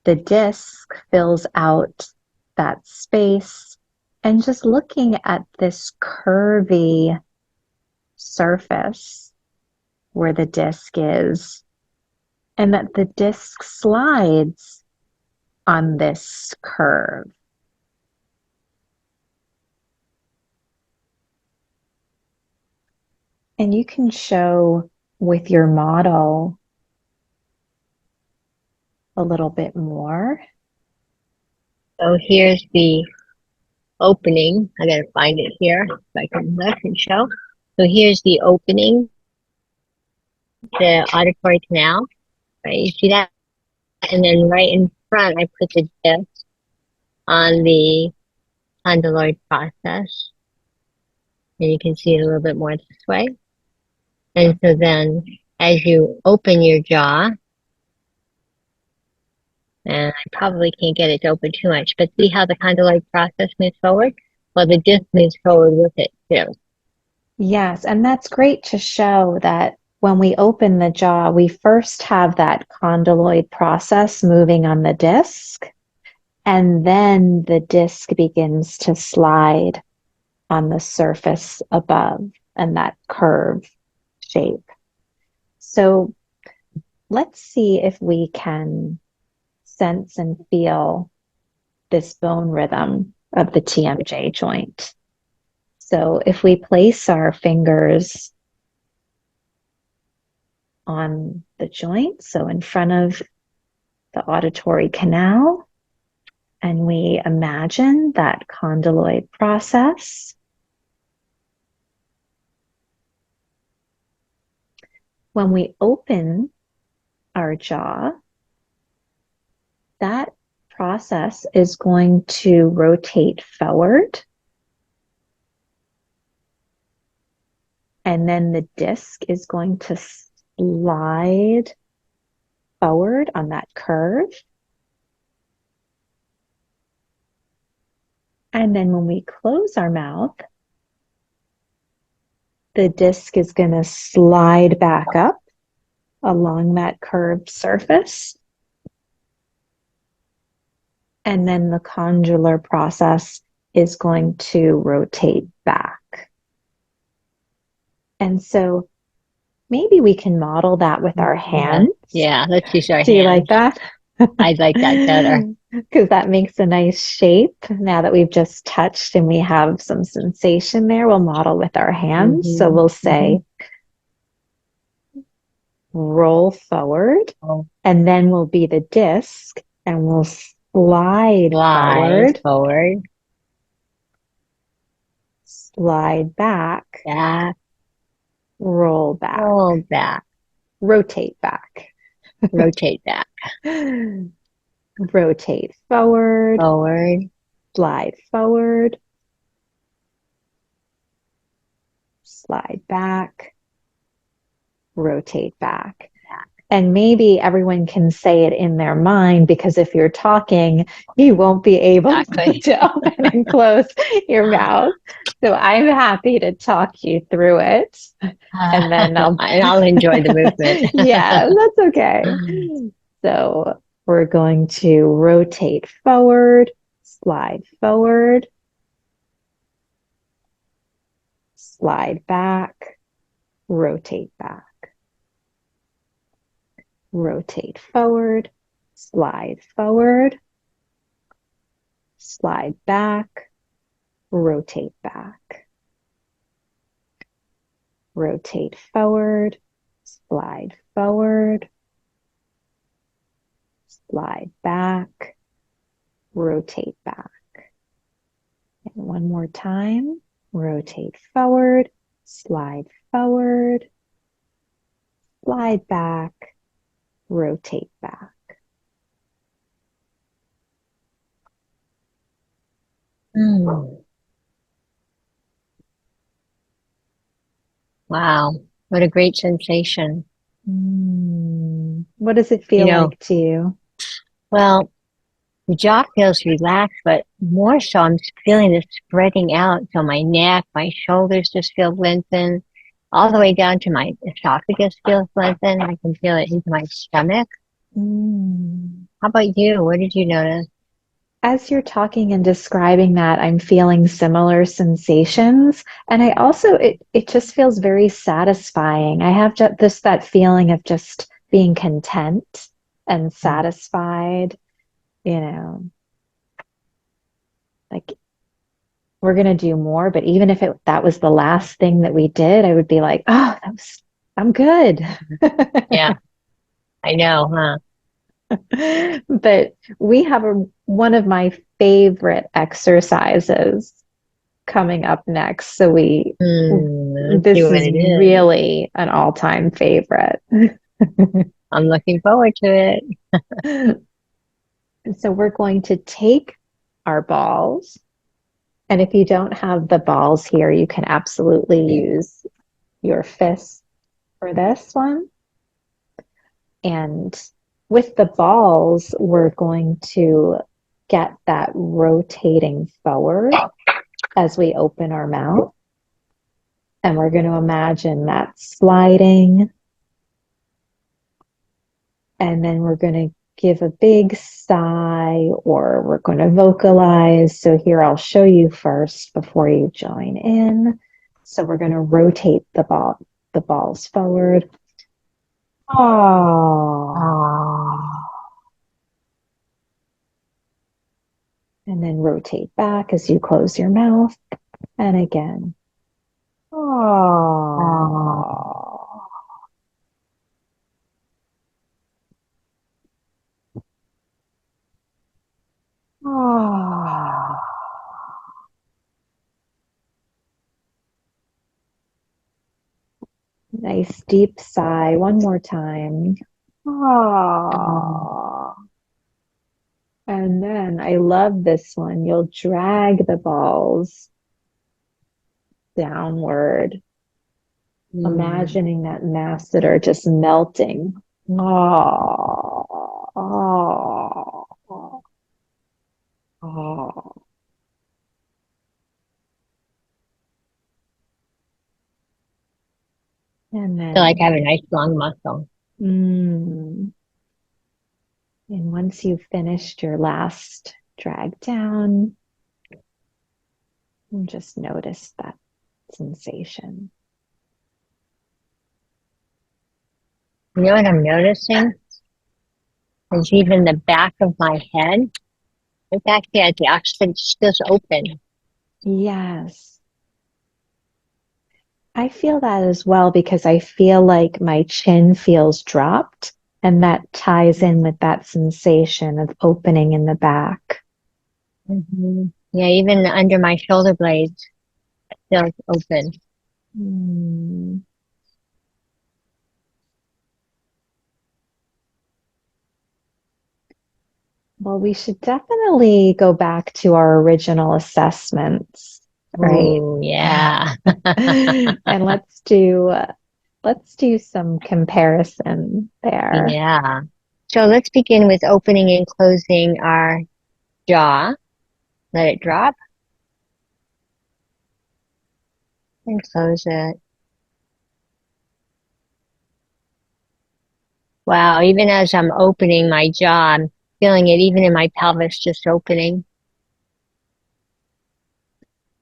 the disc fills out that space. And just looking at this curvy surface where the disc is, and that the disc slides on this curve. And you can show with your model a little bit more. So here's the opening. I gotta find it here so I can look and show. So here's the opening, the auditory canal, right? You see that? And then right in front, I put the disc on the condyloid process. And you can see it a little bit more this way. And so then as you open your jaw, and I probably can't get it to open too much, but see how the condyloid process moves forward? Well, the disc moves forward with it too. Yes, and that's great to show that when we open the jaw, we first have that condyloid process moving on the disc, and then the disc begins to slide on the surface above and that curve shape. So let's see if we can sense and feel this bone rhythm of the TMJ joint. So if we place our fingers on the joint, so in front of the auditory canal, and we imagine that condyloid process, when we open our jaw, that process is going to rotate forward. And then the disc is going to slide forward on that curve. And then when we close our mouth, the disc is going to slide back up along that curved surface. And then the condylar process is going to rotate back. And so maybe we can model that with our hands. Yeah, let's use our Do you like hands. that? I like that better. Because that makes a nice shape. Now that we've just touched and we have some sensation there, we'll model with our hands. So we'll say, roll forward, and then we'll be the disc, and we'll slide Slide forward, slide back, back, roll back, roll back, rotate back, rotate back, rotate forward, forward, slide forward, slide back, rotate back. And maybe everyone can say it in their mind, because if you're talking, you won't be able to open and close your mouth. So I'm happy to talk you through it. And then I'll enjoy the movement. Yeah, that's okay. So we're going to rotate forward, slide forward, slide back, rotate back. Rotate forward, slide back, rotate back. Rotate forward, slide back, rotate back. And one more time, rotate forward, slide back, rotate back. Mm. Wow. What a great sensation. What does it You feel know, like to you? well, the jaw feels relaxed, but more so I'm feeling this spreading out. So my neck, my shoulders just feel lengthened. All the way down to my esophagus feels lengthened. I can feel it into my stomach. Mm. How about you? What did you notice? As you're talking and describing that, I'm feeling similar sensations. And I also, it just feels very satisfying. I have just this, that feeling of just being content and satisfied, you know, like we're going to do more. But even if that was the last thing that we did, I would be like, oh, I'm good. Yeah, I know, huh? But we have one of my favorite exercises coming up next. Let's see This what is it is. really an all-time favorite. I'm looking forward to it. So we're going to take our balls, and if you don't have the balls here, you can absolutely use your fist for this one. And with the balls, we're going to get that rotating forward as we open our mouth. And we're going to imagine that sliding. And then we're going to give a big sigh or we're going to vocalize. So here I'll show you first before you join in. So we're going to rotate the balls forward. Ah. Oh, And then rotate back as you close your mouth. And again. oh. Ah. Ah. Nice deep sigh. One more time. Um, Ah. And then I love this one. You'll drag the balls downward, mm. imagining that mass that are just melting. Ah. Ah. Ah. And Feel like I then, have a nice long muscle. mm, and once you've finished your last drag down, just notice that sensation. You know what I'm noticing? Is even the back of my head. It's actually at the oxygen just open. Yes, I feel that as well because I feel like my chin feels dropped, and that ties in with that sensation of opening in the back. Yeah, even under my shoulder blades feels open. Mm. Well, we should definitely go back to our original assessments, right? Oh, yeah. And let's do some comparison there. Yeah. So let's begin with opening and closing our jaw. Let it drop and close it. Wow, even as I'm opening my jaw, I'm feeling it even in my pelvis just opening.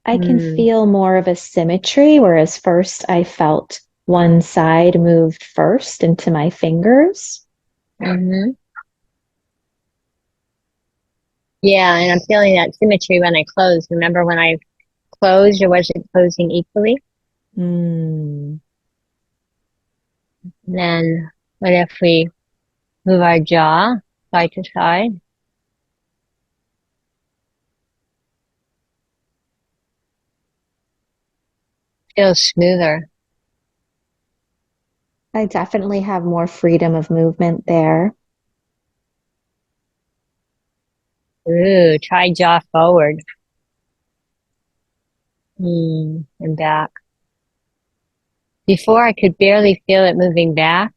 I can Mm. feel more of a symmetry, whereas first I felt one side moved first into my fingers. Hmm. Yeah, and I'm feeling that symmetry when I close. Remember when I closed, or was it closing equally? Mm. And then what if we move our jaw side to side? Feels smoother. I definitely have more freedom of movement there. Ooh, try jaw forward. And back. Before I could barely feel it moving back,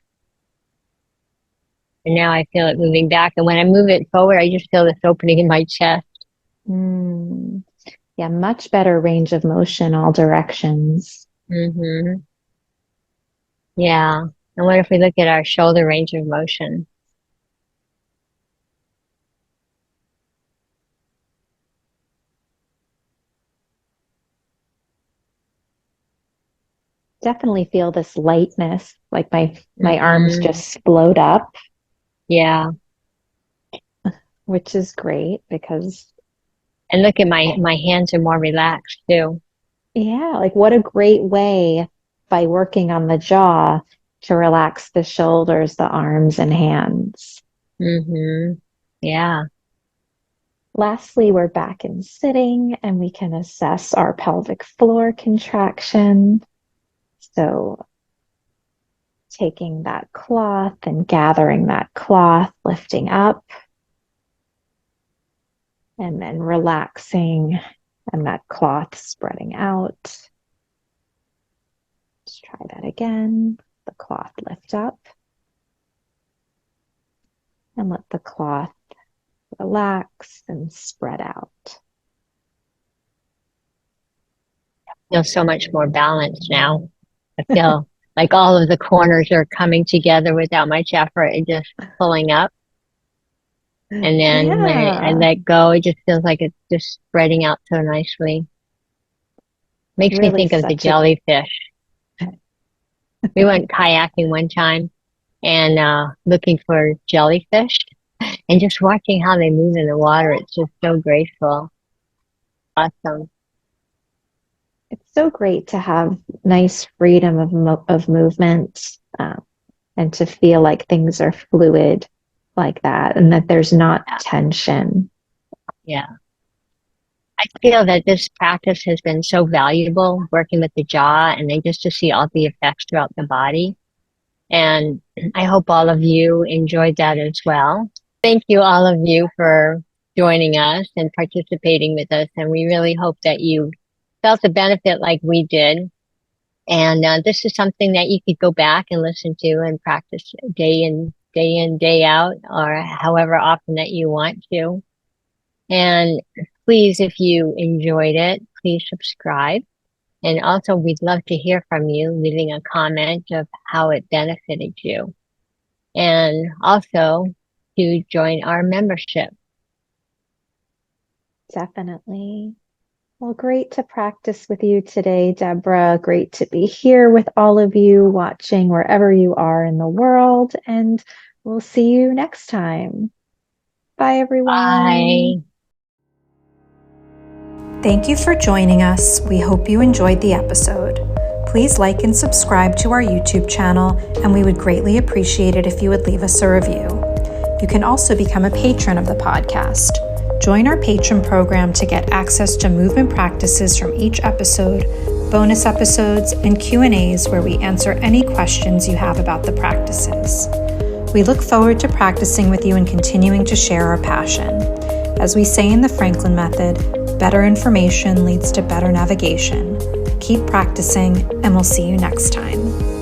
and now I feel it moving back. And when I move it forward, I just feel this opening in my chest. Mm. Yeah, much better range of motion, all directions. Hmm. Yeah. And what if we look at our shoulder range of motion? Definitely feel this lightness, like my arms Hmm. just float up, Yeah. which is great because And look at my hands are more relaxed too. yeah, like what a great way by working on the jaw to relax the shoulders, the arms and hands. Hmm. Yeah. Lastly, we're back in sitting and we can assess our pelvic floor contraction. So taking that cloth and gathering that cloth, lifting up, and then relaxing and that cloth spreading out. Let's try that again. The cloth lift up and let the cloth relax and spread out. Feel so much more balanced now. I feel like all of the corners are coming together without much effort and just pulling up. And then when I Yeah, let go, it just feels like it's just spreading out so nicely. Makes me really think of the such a jellyfish. We went kayaking one time and looking for jellyfish and just watching how they move in the water. It's just so graceful. Awesome. it's so great to have nice freedom of movement and to feel like things are fluid like that and that there's not Yeah. tension. Yeah. I feel that this practice has been so valuable working with the jaw and then just to see all the effects throughout the body. And I hope all of you enjoyed that as well. Thank you, all of you, for joining us and participating with us. And we really hope that you felt the benefit like we did. And this is something that you could go back and listen to and practice day in, day out, or however often that you want to. And please, if you enjoyed it, please subscribe. And also, we'd love to hear from you, leaving a comment of how it benefited you. And also to join our membership. Definitely. Well, great to practice with you today, Deborah. Great to be here with all of you watching wherever you are in the world. And we'll see you next time. Bye, everyone. Bye. Thank you for joining us. We hope you enjoyed the episode. Please like and subscribe to our YouTube channel, and we would greatly appreciate it if you would leave us a review. You can also become a patron of the podcast. Join our patron program to get access to movement practices from each episode, bonus episodes, and Q&As where we answer any questions you have about the practices. We look forward to practicing with you and continuing to share our passion. As we say in the Franklin method, better information leads to better navigation. Keep practicing, and we'll see you next time.